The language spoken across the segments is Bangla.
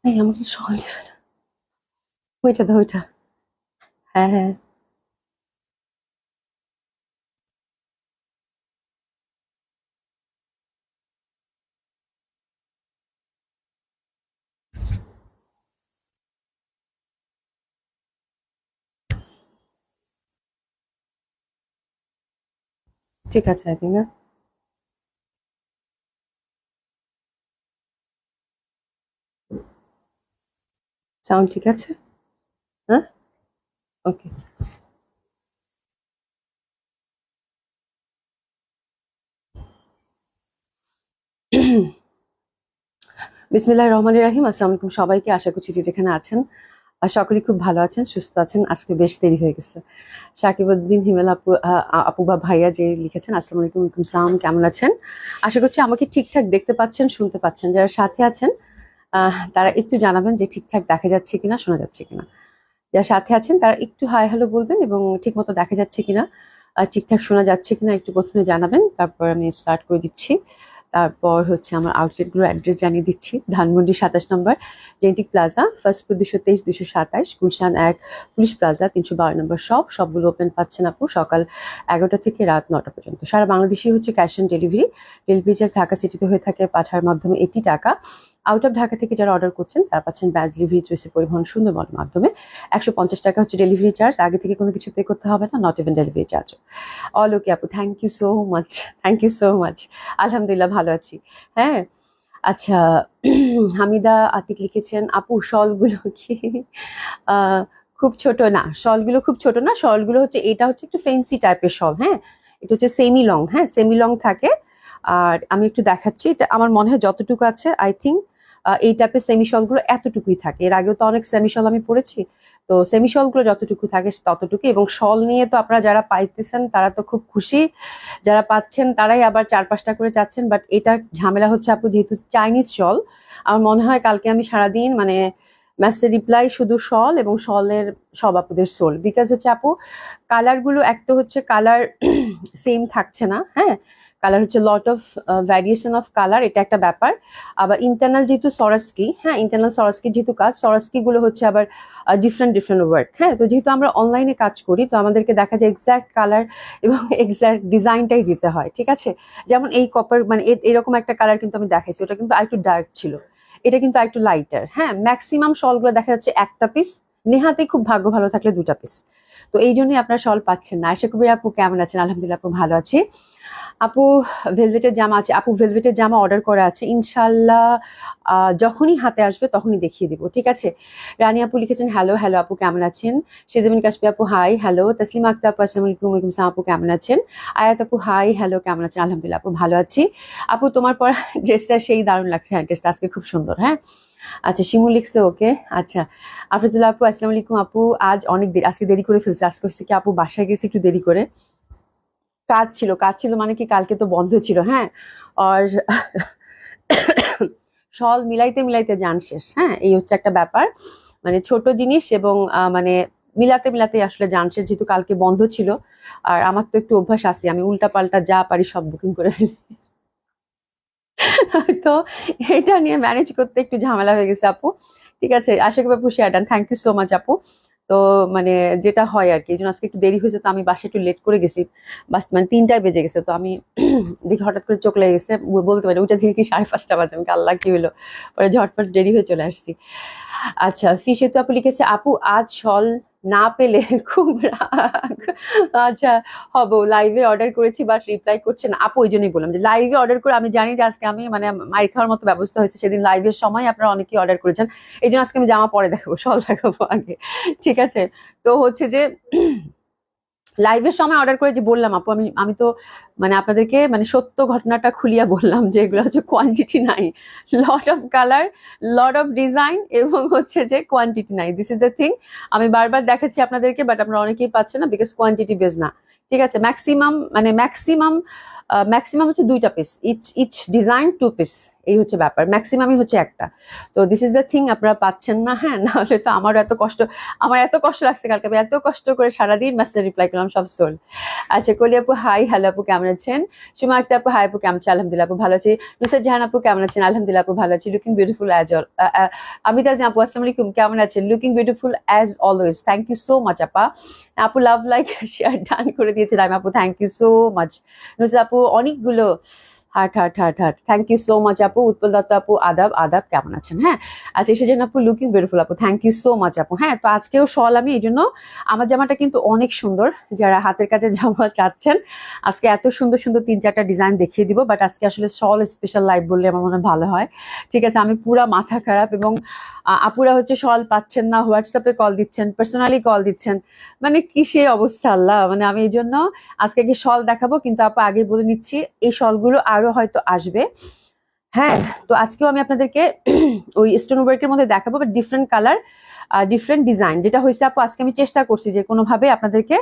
এই আমাকে শল দেবে না। ওইটা দাও, ওইটা। হ্যাঁ, হ্যাঁ। ঠিক আছে, আই থিঙ্ক। সাউন্ড ঠিক আছে? হ্যাঁ? ওকে। বিসমিল্লাহির রহমানির রহিম। আসসালামু আলাইকুম সবাইকে। আশা করছি যে যেখানে আছেন সকলেই খুব ভালো আছেন, সুস্থ আছেন। আজকে বেশ দেরি হয়ে গেছে। সাকিবউদ্দিন হিমেল আপু, আপু বা ভাইয়া যে লিখেছেন, আসসালামু আলাইকুম। ওয়ালাইকুম সালাম, কেমন আছেন? আশা করছি আমাকে ঠিকঠাক দেখতে পাচ্ছেন, শুনতে পাচ্ছেন। যারা সাথে আছেন তারা একটু জানাবেন যে ঠিকঠাক দেখা যাচ্ছে কিনা, শোনা যাচ্ছে কিনা। যারা সাথে আছেন তারা একটু হাই হ্যালো বলবেন, এবং ঠিক মতো দেখা যাচ্ছে কিনা, ঠিকঠাক শোনা যাচ্ছে কিনা একটু প্রথমে জানাবেন। তারপর আমি স্টার্ট করে দিচ্ছি। তারপর হচ্ছে আমার আউটলেটগুলোর অ্যাড্রেস জানিয়ে দিচ্ছি। ধানমন্ডি 27 নম্বর Genetic Plaza, first floor 223 227, Gulshan 1 Police Plaza 312 নম্বর সবগুলো ওপেন পাচ্ছেন আপু সকাল 11টা থেকে রাত 9টা পর্যন্ত। সারা বাংলাদেশে হচ্ছে cash on delivery. Delivery charge Dhaka সিটিতে হয়ে থাকে পাঠার মাধ্যমে 80 টাকা। আউট অফ ঢাকা থেকে যারা অর্ডার করছেন তারা পাচ্ছেন ব্যাচ ডেলিভারি, চুইসি পরিবহন, সুন্দরবনের মাধ্যমে 150 টাকা হচ্ছে ডেলিভারি চার্জ। আগে থেকে কোনো কিছু পে করতে হবে না, not even delivery charge. All okay আপু, thank you so much. Thank you so much. আলহামদুলিল্লাহ ভালো আছি। হ্যাঁ, আচ্ছা। হামিদা আতিক লিখেছেন, আপু শলগুলো কি আহ, খুব ছোট? না, শলগুলো খুব ছোট না। শলগুলো হচ্ছে, এটা হচ্ছে একটু ফেন্সি টাইপের শল। হ্যাঁ, এটা হচ্ছে সেমি লং। হ্যাঁ, সেমি লং থাকে। আর আমি একটু দেখাচ্ছি, এটা আমার মনে হয় যতটুকু আছে, আই থিঙ্ক এই টাইপের সেমি শলগুলো এতটুকুই থাকে। এর আগেও তো অনেক সেমি শল আমি পরেছি। তো সেমি শলগুলো যতটুকু থাকে ততটুকু। এবং শল নিয়ে তো আপনারা যারা পাইতেছেন তারা তো খুব খুশি, যারা পাচ্ছেন তারাই আবার 4-5টা করে চাচ্ছেন। বাট এটা ঝামেলা হচ্ছে আপু, যেহেতু চাইনিজ শল, আমার মনে হয় কালকে আমি সারাদিন মানে মেসেজ রিপ্লাই শুধু শল এবং শলের সব আপুদের সোল। বিকজ হচ্ছে আপু কালার গুলো, এক তো হচ্ছে কালার সেম থাকছে না। হ্যাঁ, কালার হচ্ছে lot of variation of colour, এটা একটা ব্যাপার। আবার ইন্টারনাল যেহেতু সরাস্কি, হ্যাঁ, ইন্টারনাল সরাস্কি যেহেতু কাজ, সরাস্কি গুলো হচ্ছে আবার ডিফারেন্ট ডিফারেন্ট ওয়ার্ক। হ্যাঁ, তো যেহেতু আমরা অনলাইনে কাজ করি, তো আমাদেরকে দেখা যায় এক্সাক্ট কালার এবং এক্সাক্ট ডিজাইনটাই দিতে হয়। ঠিক আছে, যেমন এই কপার মানে এরকম একটা কালার কিন্তু আমি দেখাইছি, ওটা কিন্তু আরেকটু ডার্ক ছিল, এটা কিন্তু আরেকটু লাইটার। হ্যাঁ, ম্যাক্সিমাম শলগুলো দেখা যাচ্ছে একটা পিস, নেহাতে খুব ভাগ্য ভালো থাকলে 2টা পিস। তো এই জন্যই আপনারা শল পাচ্ছেন না। আশা করি আপু কেমন আছেন? আলহামদুলিল্লাহ আপু ভালো আছি। আপু ভেলভেটের জামা আছে? আপু ভেলভেটের জামা অর্ডার করা আছে, ইনশাল্লাহ যখনই হাতে আসবে তখনই দেখিয়ে দিব। ঠিক আছে। রানী আপু লিখেছেন, হ্যালো হ্যালো আপু কেমন আছেন? সেজামিন কাশপি আপু হাই হ্যালো। তাসলিমা আক্তার আপু আসসালামু আলাইকুম। ওয়ালাইকুম সালাম আপু কেমন আছেন? আয়াত আপু হাই হ্যালো কেমন আছেন? আলহামদুলিল্লাহ আপু ভালো আছি। আপু তোমার পরা ড্রেসটা সেই দারুণ লাগছে। হ্যাঁ, ড্রেসটা আজকে খুব সুন্দর। হ্যাঁ, আচ্ছা, শিমু লিখছে ওকে। আচ্ছা, আফরুজুল্লাহ আপু আসসালামু আলাইকুম আপু। আজ অনেক দেরি, আজকে দেরি করে ফেলছে। আজকে হচ্ছে কি আপু বাসায় গেছি একটু দেরি করে। কাজ ছিল মানে কি, কালকে তো বন্ধ ছিল। হ্যাঁ, আর শল মিলাইতে মিলাইতে যান শেষ। হ্যাঁ, এই হচ্ছে একটা ব্যাপার। মানে ছোট জিনিস এবং মানে মিলাতে মিলাতে আসলে যান শেষ, যেহেতু কালকে বন্ধ ছিল। আর আমার তো একটু অভ্যাস আছে, আমি উল্টা পাল্টা যা পারি সব বুকিং করে ফেলি। তো এটা নিয়ে ম্যানেজ করতে একটু ঝামেলা হয়ে গেছে আপু। ঠিক আছে, আশা করি আপু share done, thank you so much আপু। তো মানে যেটা হয় আর কি, এই জন্য আজকে একটু দেরি হয়েছে, তো আমি বাসায় একটু লেট করে গেছি। বাস মানে 3টায় বেজে গেছে, তো আমি দেখি হঠাৎ করে চোখ লেগে গেছে, বলতে পারি ওইটা থেকে কি 5:30 বাজে। আমি আল্লাহ কি হলো, পরে ঝটপট দেরি হয়ে চলে আসছি। আচ্ছা, ফিসেতু আপু লিখেছে, আপু আজ শল না পেলে খুব রাগ। আচ্ছা, হবো লাইভে অর্ডার করেছি বাট রিপ্লাই করছে না আপু। ওই জন্যই বললাম যে লাইভে অর্ডার করে, আমি জানি যে আজকে আমি মানে মাইর খাওয়ার মতো ব্যবস্থা হয়েছে। সেদিন লাইভের সময় আপনারা অনেকেই অর্ডার করেছেন, এই জন্য আজকে আমি জামা পরে দেখাবো, শল দেখাবো আগে। ঠিক আছে। তো হচ্ছে যে লাইভের সময় অর্ডার করে যে বললাম আপু, আমি আমি তো মানে আপনাদেরকে মানে সত্য ঘটনাটা খুলিয়া বললাম যে এগুলো হচ্ছে কোয়ান্টিটি নাই, lot of colour, lot of design, এবং হচ্ছে যে কোয়ান্টিটি নাই। This is the thing. আমি বারবার দেখাচ্ছি আপনাদেরকে, বাট আপনারা অনেকেই পাচ্ছেন না, বিকজ কোয়ান্টিটি বেজ না। ঠিক আছে, ম্যাক্সিমাম মানে ম্যাক্সিমাম ম্যাক্সিমাম হচ্ছে 2টা পিস, ইচ ডিজাইন 2 পিস, এই হচ্ছে ব্যাপার, ম্যাক্সিমামই হচ্ছে একটা। তো দিস ইজ দ্য থিং, আপনারা পাচ্ছেন না। হ্যাঁ, নাহলে তো আমার এত কষ্ট লাগছে কালকে, আমি এত কষ্ট করে সারাদিন মেসেজ রিপ্লাই করলাম সব সোল। আচ্ছা, কলি আপু হাই, হ্যালো আপু কেমন আছেন? সুমা আক্তার আপু হাই আপু কেমন আছেন? আলহামদুলিল্লাহ আপু ভালো আছি। নুসরাত জাহান আপু কেমন আছেন? আলহামদুলিল্লাহ আপু ভালো আছি। Looking beautiful as all. আমিতা জান আপু আসসালামু আলাইকুম, কেমন আছেন? Looking beautiful as always, thank you so much আপা। আপু লাভ লাইক শেয়ার ডান করে দিয়েছেন আপু, thank you so much. Nusrat আপু অনেকগুলো heart heart heart heart, thank you so much আপু। উৎপল দত্ত আপু আদাব আদাব, কেমন আছেন? হ্যাঁ, আচ্ছা সেজন্য আপু লুকিং বিউটিফুল আপু, থ্যাংক ইউ সো মাচ আপু। হ্যাঁ, তো আজকেও শল আমি এই জন্য, আমার জামাটা কিন্তু অনেক সুন্দর, যারা হাতের কাছে জামা চাচ্ছেন আজকে এত সুন্দর সুন্দর 3-4টা ডিজাইন দেখিয়ে দিব, বাট আজকে আসলে শল স্পেশাল লাইভ বললে আমার মনে হয় ভালো হয়। ঠিক আছে, আমি পুরা মাথা খারাপ, এবং আপুরা হচ্ছে শল পাচ্ছেন না, হোয়াটসঅ্যাপে কল দিচ্ছেন, পার্সোনালি কল দিচ্ছেন, মানে কি সে অবস্থা আল্লাহ, মানে আমি এই জন্য আজকে কি শল দেখাবো, কিন্তু আপু আগে বলে নিচ্ছি এই শলগুলো আরো হয়তো আসবে। হ্যাঁ, তো আজকেও আমি আপনাদেরকে ওই স্টোন ওয়ার্কের মধ্যে দেখাবো, but different colour, different design. যেটা হয়েছে আপু, আজকে আমি চেষ্টা করছি যে কোনোভাবে আপনাদেরকে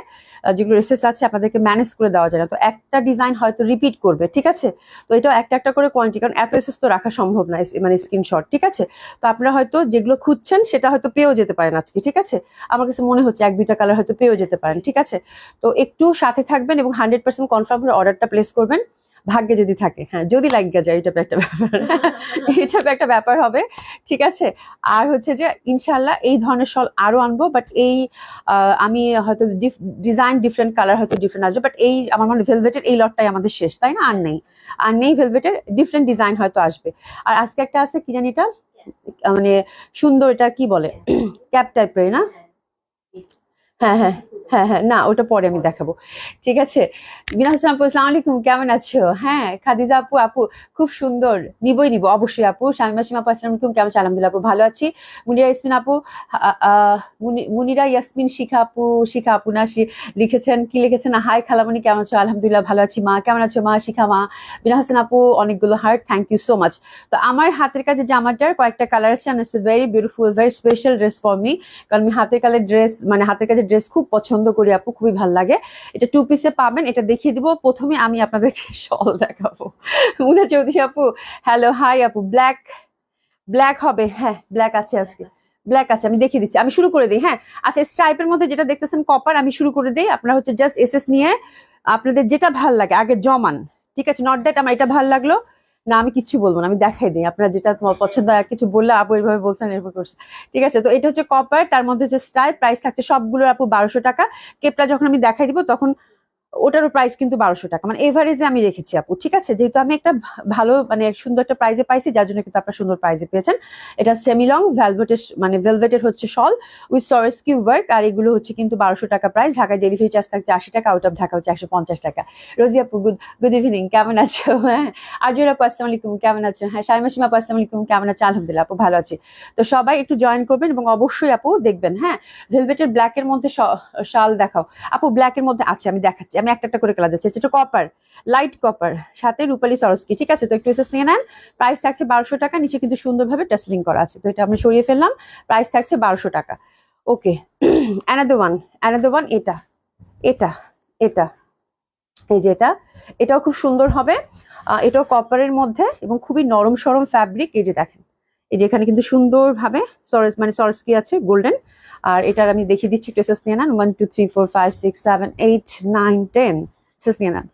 যেগুলো রেসেস আছে আপনাদেরকে ম্যানেজ করে দেওয়া যায় না, তো একটা ডিজাইন হয়তো রিপিট করবে, ঠিক আছে? তো এটা একটা একটা করে কোয়ান্টিটি, কারণ এত এসেস তো রাখা সম্ভব না, মানে স্ক্রিনশট, ঠিক আছে? তো আপনারা হয়তো যেগুলো খুঁজছেন সেটা হয়তো পেয়েও যেতে পারেন আজকে, ঠিক আছে? আমার কাছে মনে হচ্ছে 1-2টা কালার হয়তো পেয়েও যেতে পারেন, ঠিক আছে? তো একটু সাথে থাকবেন এবং 100% কনফার্ম করে অর্ডারটা প্লেস করবেন, ভাগ্যে যদি থাকে, হ্যাঁ যদি লাগিয়ে যায়, এটা একটা ব্যাপার, এটা একটা ব্যাপার হবে, ঠিক আছে? আর হচ্ছে যে ইনশাল্লাহ এই ধরনের শল আরো আনবো, বাট এই আমি হয়তো ডিজাইন ডিফারেন্ট কালার হয়তো ডিফারেন্ট আসবে, বাট এই আমার মনে ভেলভেটের এই লটটাই আমাদের শেষ, তাই না? আর নেই ভেলভেটের ডিফারেন্ট ডিজাইন হয়তো আসবে। আর আজকে একটা আছে কি জানি এটা, মানে সুন্দর, এটা কি বলে, ক্যাপ টাইপের না? হ্যাঁ হ্যাঁ হ্যাঁ হ্যাঁ, না ওটা পরে আমি দেখাবো, ঠিক আছে? বিনা হোসেন আপু আসসালামু আলাইকুম, কেমন আছো? হ্যাঁ, খাদিজা আপু আপু খুব সুন্দর, নিব অবশ্যই আপু। শামিমা সীমা আপু আসসালামু আলাইকুম, কেমন আছেন? আলহামদুলিল্লাহ আপু ভালো আছি। মুনিরা ইয়াসমিন আপু, মুনিরা ইয়াসমিন শিখা আপু না লিখেছেন, কি লিখেছেন? হাই খালামণি, কেমন আছো? আলহামদুলিল্লাহ ভালো আছি। মা কেমন আছো? মা শিখা মা। বিনা হোসেন আপু অনেকগুলো heart, thank you so much. তো আমার হাতের কাছে জামাটার কয়েকটা কালার আছে, it's very beautiful, very special dress for me, কারণ আমি হাতের কালের ড্রেস, মানে হাতের কাছে ড্রেস খুব পছন্দ করি আপু, খুবই ভালো লাগে। এটা 2 পিসে পাবেন, এটা দেখিয়ে দিব। প্রথমে আমি আপনাদেরকে শল দেখাবো। মুনা চৌধুরী আপু হ্যালো, হাই আপু। ব্ল্যাক ব্ল্যাক হবে, হ্যাঁ ব্ল্যাক আছে আজকে, ব্ল্যাক আছে, আমি দেখিয়ে দিচ্ছি, আমি শুরু করে দিই। হ্যাঁ, আচ্ছা স্ট্রাইপের মধ্যে যেটা দেখতেছেন কপার, আমি শুরু করে দিই। আপনারা হচ্ছে জাস্ট এসএস নিয়ে আপনাদের যেটা ভাল লাগে আগে জমান, ঠিক আছে? নট দ্যাট আমার এটা ভাল লাগলো না, আমি কিছু বলবো না, আমি দেখাই দিই আপনারা যেটা তোমার পছন্দ হয়। কিছু বললে আপু এইভাবে বলছেন, এরকম করছে, ঠিক আছে? তো এটা হচ্ছে কপার, তার মধ্যে হচ্ছে স্ট্রাইপ, প্রাইস থাকছে সবগুলোর আপু 1200 টাকা। কেপটা যখন আমি দেখাই দিব তখন ওটারও প্রাইস কিন্তু 1200 টাকা, মানে এভারেজে আমি রেখেছি আপু, ঠিক আছে? যেহেতু আমি একটা ভালো মানে সুন্দর একটা প্রাইজে পাইছি, যার জন্য কিন্তু আপনারা সুন্দর প্রাইজে পেয়েছেন। এটা সেমি লং ভেলভেটের, মানে ভেলভেটের হচ্ছে শল উইথ সরেস্কিউ ওয়ার্ক, আর এগুলো হচ্ছে কিন্তু 1200 টাকা প্রাইস। ঢাকায় ডেলিভারি চার্জ থাকছে 80 টাকা, আউট অফ ঢাকা হচ্ছে 150 টাকা। রোজি আপু গুড ইভিনিং, কেমন আছো? হ্যাঁ, আরজুর আপু আসসালামু আলাইকুম, কেমন আছো? হ্যাঁ, শাইমা সীমা আপু আসসালামু আলাইকুম, কেমন আছো? আলহামদুলিল্লাহ আপু ভালো আছি। তো সবাই একটু জয়েন করবেন এবং অবশ্যই আপু দেখবেন। হ্যাঁ, ভেলভেটের ব্ল্যাকের মধ্যে শাল দেখাও আপু, ব্ল্যাকের মধ্যে আছে, আমি দেখাচ্ছি, আমি একটা করে কালার যাচ্ছে। এটা কপার, লাইট কপার, সাথে রূপালী সরস্কি, ঠিক আছে? তো একটু এসএস নিয়ে নেন, প্রাইস থাকছে 1200 টাকা। নিচে কিন্তু সুন্দরভাবে টাসলিং করা আছে, তো এটা আমি সরিয়ে ফেললাম, প্রাইস থাকছে 1200 টাকা। ওকে, অ্যানাদার ওয়ান, এটা এটা এটা এই যে এটাও খুব সুন্দর হবে। এটাও কপারের মধ্যে এবং খুবই নরম সরম ফ্যাব্রিক। এই যে দেখেন, এই যে এখানে কিন্তু সুন্দরভাবে মানে সরস্কি আছে গোল্ডেন। আর এটার আমি দেখিয়ে দিচ্ছি, টেসেস নিয়ে নেন। 1 2 3 4 5 6 7 8 9 10 টেসেস নিয়ে নেন।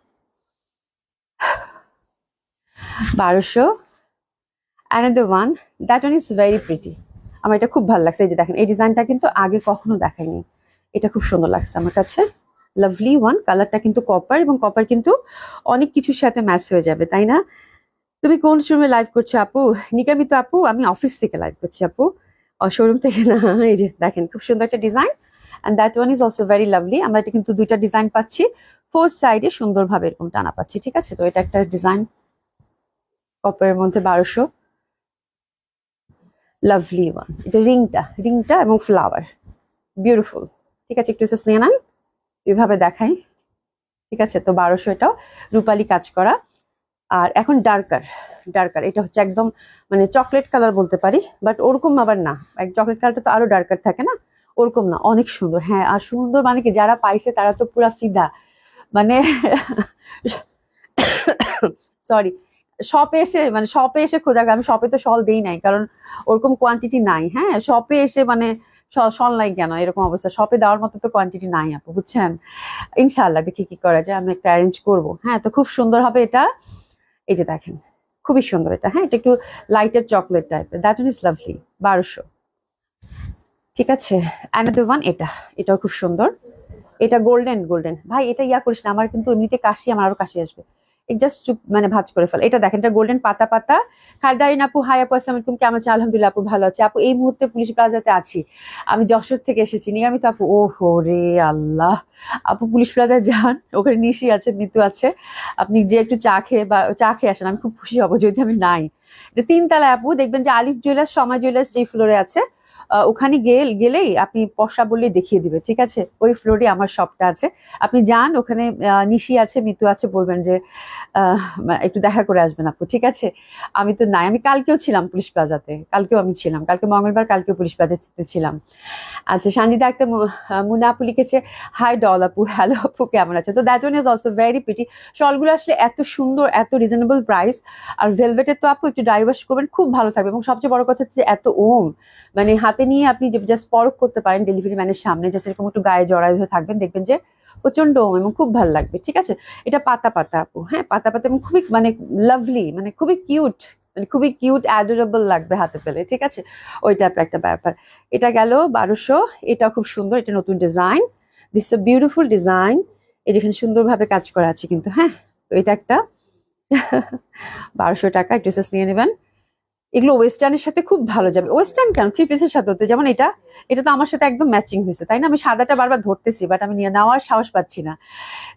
1200। Another one, that one is very pretty, আমার এটা খুব ভালো লাগছে। এই যে দেখেন, এই ডিজাইনটা কিন্তু আগে কখনো দেখাইনি, এটা খুব সুন্দর লাগছে আমার কাছে। লাভলি ওয়ান, কালারটা কিন্তু কপার, এবং কপার কিন্তু অনেক কিছুর সাথে ম্যাচ হয়ে যাবে, তাই না? তুমি কোন শোরুমে লাইভ করছো আপু? নিকামিত আপু, আমি অফিস থেকে লাইভ করছি আপু, শোরুম থেকে না। এই যে দেখেন, খুব সুন্দর একটা design, and that one is also very lovely. আমরা এটা কিন্তু 2টা ডিজাইন পাচ্ছি, 4 সাইডে সুন্দরভাবে এরকম টানা পাচ্ছি, ঠিক আছে? তো এটা একটা ডিজাইন কপারের মধ্যে 1200, লাভলি ওয়ান। এটা রিংটা এবং ফ্লাওয়ার, বিউটিফুল, ঠিক আছে? একটু এসেস নিয়ে নেন, এভাবে দেখাই, ঠিক আছে? তো 1200, এটাও রূপালী কাজ করা। আর এখন ডার্কার, এটা হচ্ছে একদম মানে চকলেট কালার বলতে পারি, বাট ওরকম আবার না, এক চকলেট কালারটা তো আরো ডার্কার থাকে না, ওরকম না, অনেক সুন্দর। হ্যাঁ, আর সুন্দর মানে কি, যারা পাইছে তারা তো পুরা ফিদা, মানে সরি, শপে এসে খোঁজা, আমি শপে তো শল দেই নাই, কারণ ওরকম কোয়ান্টিটি নাই। হ্যাঁ, শপে এসে মানে শল নাই কেন, এরকম অবস্থা, শপে দেওয়ার মতো তো কোয়ান্টিটি নাই আপু, বুঝছেন। ইনশাআল্লাহ দেখি কি করা যায়, আমি একটা অ্যারেঞ্জ করবো। হ্যাঁ, তো খুব সুন্দর হবে এটা। এই যে দেখেন, খুবই সুন্দর এটা। হ্যাঁ, এটা একটু লাইটের চকলেট টাইপের, দ্যাট ইজ লাভলি। 1200। ঠিক আছে, অ্যানাদার ওয়ান, এটাও খুব সুন্দর। এটা গোল্ডেন ভাই, এটা ইয়া করিস না, আমার কিন্তু এমনিতে কাশি, আমার আরো কাশি আসবে। জাস্ট চুপ মানে ভাঁজ করে ফেল। এটা দেখেন, এটা গোল্ডেন পাতা পাতা। খালদারিন আপু, হাই আপু, আসসালামু আলাইকুম, কেমন আছেন? আলহামদুলিল্লাহ আপু, ভালো আছে আপু। এই মুহূর্তে পুলিশ প্লাজাতে আছি, আমি যশোর থেকে এসেছি। নিয়মিত আপু, ও হো রে আল্লাহ, আপু পুলিশ প্লাজায় যান, ওখানে নিশি আছে, মিতু আছে, আপনি যে একটু চা খেয়ে আসেন, আমি খুব খুশি হবো যদি আমি নাই। এটা 3 তলায় আপু, দেখবেন যে আলিফ জুয়েলার্স, সময় জুয়েলার্স যে ফ্লোরে আছে, ওখানে গেলেই আপনি পশা বললেই দেখিয়ে দিবে। ঠিক আছে, ওই ফ্লোরে আমার শপটা আছে, আপনি যান ওখানে। নিশি আছে, মিতু আছে, বলবেন যে একটু দেখা করে আসবেন আপু। ঠিক আছে, আমি তো নাই, আমি কালকেও ছিলাম পুলিশ প্লাজাতে, কালকেও আমি ছিলাম, কালকে মঙ্গলবার, কালকেও পুলিশ প্লাজাতে ছিলাম। আচ্ছা, সঞ্জিদা একটা মুনা আপু লিখেছে, হাই ডল আপু, হ্যালো আপু, কেমন আছে? তো that one is also very pretty. শলগুলো আসলে এত সুন্দর, এত রিজনেবল প্রাইস। আর ভেলভেটের তো আপু একটু ড্রাই ওয়াশ করবেন, খুব ভালো থাকবে। এবং সবচেয়ে বড় কথা হচ্ছে এত মানে হাতে নিয়ে আপনি জাস্ট পরখ করতে পারেন ডেলিভারি ম্যানের সামনে, জাস্ট এরকম একটু গায়ে জড়াই হয়ে থাকবেন, দেখবেন যে প্রচন্ড এবং খুব ভালো লাগবে। ঠিক আছে, এটা পাতা পাতা আপু, হ্যাঁ পাতা পাতা, এবং খুবই মানে লাভলি, মানে খুবই কিউট, মানে খুবই কিউট অ্যাডোরেবল লাগবে হাতে পেলে। ঠিক আছে, ওই টাইপের একটা ব্যাপার। এটা গেল 1200। এটা খুব সুন্দর, এটা নতুন design, this a beautiful design. এই যেখানে সুন্দরভাবে কাজ করা আছে কিন্তু। হ্যাঁ, তো এটা একটা 1200 টাকা, ড্রেসেস নিয়ে নেবেন। এগুলো ওয়েস্টার্নের সাথে খুব ভালো যাবে। ওয়েস্টার্ন কেন, 3 পিসের সাথে হতে, যেমন এটা এটা তো আমার সাথে একদম ম্যাচিং হয়েছে, তাই না? আমি সাদাটা বারবার ধরতেছি, বাট আমি নিয়ে নেওয়ার সাহস পাচ্ছি না।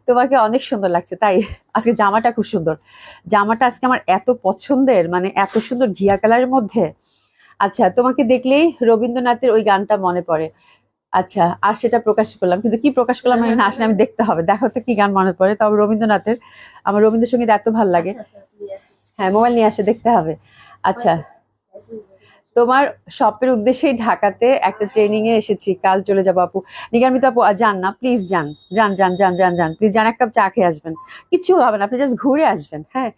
তোমাকে অনেক সুন্দর লাগছে, তাই আজকে জামাটা খুব সুন্দর। জামাটা আজকে আমার এত পছন্দের, মানে এত সুন্দর ঘিয়া কালারের মধ্যে। আচ্ছা, তোমাকে দেখলেই রবীন্দ্রনাথের ওই গানটা মনে পড়ে। আচ্ছা, আর সেটা প্রকাশ করলাম, কিন্তু কি প্রকাশ করলাম না, আসলে আমি দেখতে হবে, দেখো তো কি গান মনে পড়ে। তবে রবীন্দ্রনাথের, আমার রবীন্দ্রসঙ্গীত এত ভালো লাগে। হ্যাঁ, মোবাইল নিয়ে আসে, দেখতে হবে। আচ্ছা, তোমার শপের উদ্দেশ্যেই ঢাকাতে একটা ট্রেনিং এ এসেছি, কাল চলে যাবো আপু। নিগামিত আপু, যান না প্লিজ, যান যান যান যান যান যান প্লিজ, যান, এক কাপ চা খেয়ে আসবেন, কিচ্ছু হবে না, আপনি জাস্ট ঘুরে আসবেন। হ্যাঁ,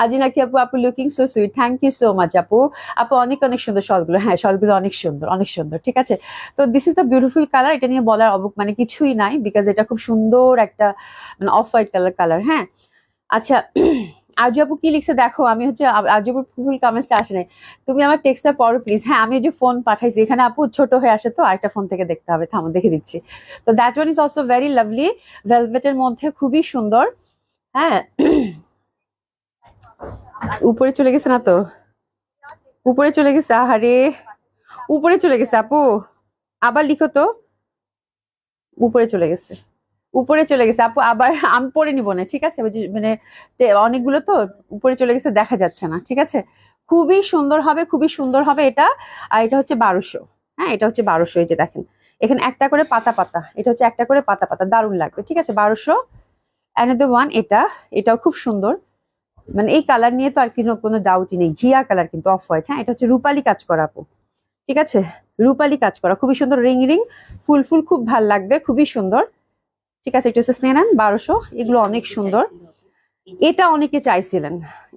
আজি নাকি আপু, আপু looking so sweet, thank you so much আপু। আপু অনেক অনেক সুন্দর শলগুলো, হ্যাঁ শলগুলো অনেক সুন্দর, অনেক সুন্দর। ঠিক আছে, তো this is the beautiful colour, এটা নিয়ে বলার মানে কিছুই নাই, বিকজ এটা খুব সুন্দর একটা মানে অফ হোয়াইট কালার। হ্যাঁ, আচ্ছা, আরজু আপু কি লিখছে দেখো, আমি হচ্ছে আরজু আপুর ফুল কমেন্টসটা আসে নাই, তুমি আমার টেক্সটটা পড়ো প্লিজ। হ্যাঁ, আমি যে ফোন পাঠাইছি এখানে আপু ছোট হয়ে আসে, তো আরেকটা ফোন থেকে দেখতে হবে, থামো দেখে দিচ্ছি। তো that one is also very lovely, ভেলভেটের মধ্যে খুবই সুন্দর। হ্যাঁ, উপরে চলে গেছে না তো, উপরে চলে গেছে, আহারে উপরে চলে গেছে আপু, আবার লিখো তো। উপরে চলে গেছে, উপরে চলে গেছে আপু, আবার আমি পড়ে নিব না। ঠিক আছে, মানে অনেকগুলো তো উপরে চলে গেছে, দেখা যাচ্ছে না। ঠিক আছে, খুবই সুন্দর হবে, খুবই সুন্দর হবে এটা। আর এটা হচ্ছে 1200। হ্যাঁ, এটা হচ্ছে 1200। এই যে দেখেন, এখানে একটা করে পাতা পাতা, এটা হচ্ছে একটা করে পাতা পাতা, দারুণ লাগবে। ঠিক আছে, 1200। অ্যানাদার ওয়ান, এটাও খুব সুন্দর, মানে এই কালার নিয়ে তো আর কোনো ডাউটই নেই, ঘিয়া কালার কিন্তু অফ হোয়াইট। হ্যাঁ, এটা হচ্ছে রূপালি কাজ করা আপু। ঠিক আছে, রূপালি কাজ করা, খুবই সুন্দর, রিং রিং ফুল ফুল, খুব ভাল লাগবে, খুবই সুন্দর। ঠিক আছে, একটু নিয়ে নেন, 1200। এগুলো অনেক সুন্দর, এটা অনেকে চাইছিলেন,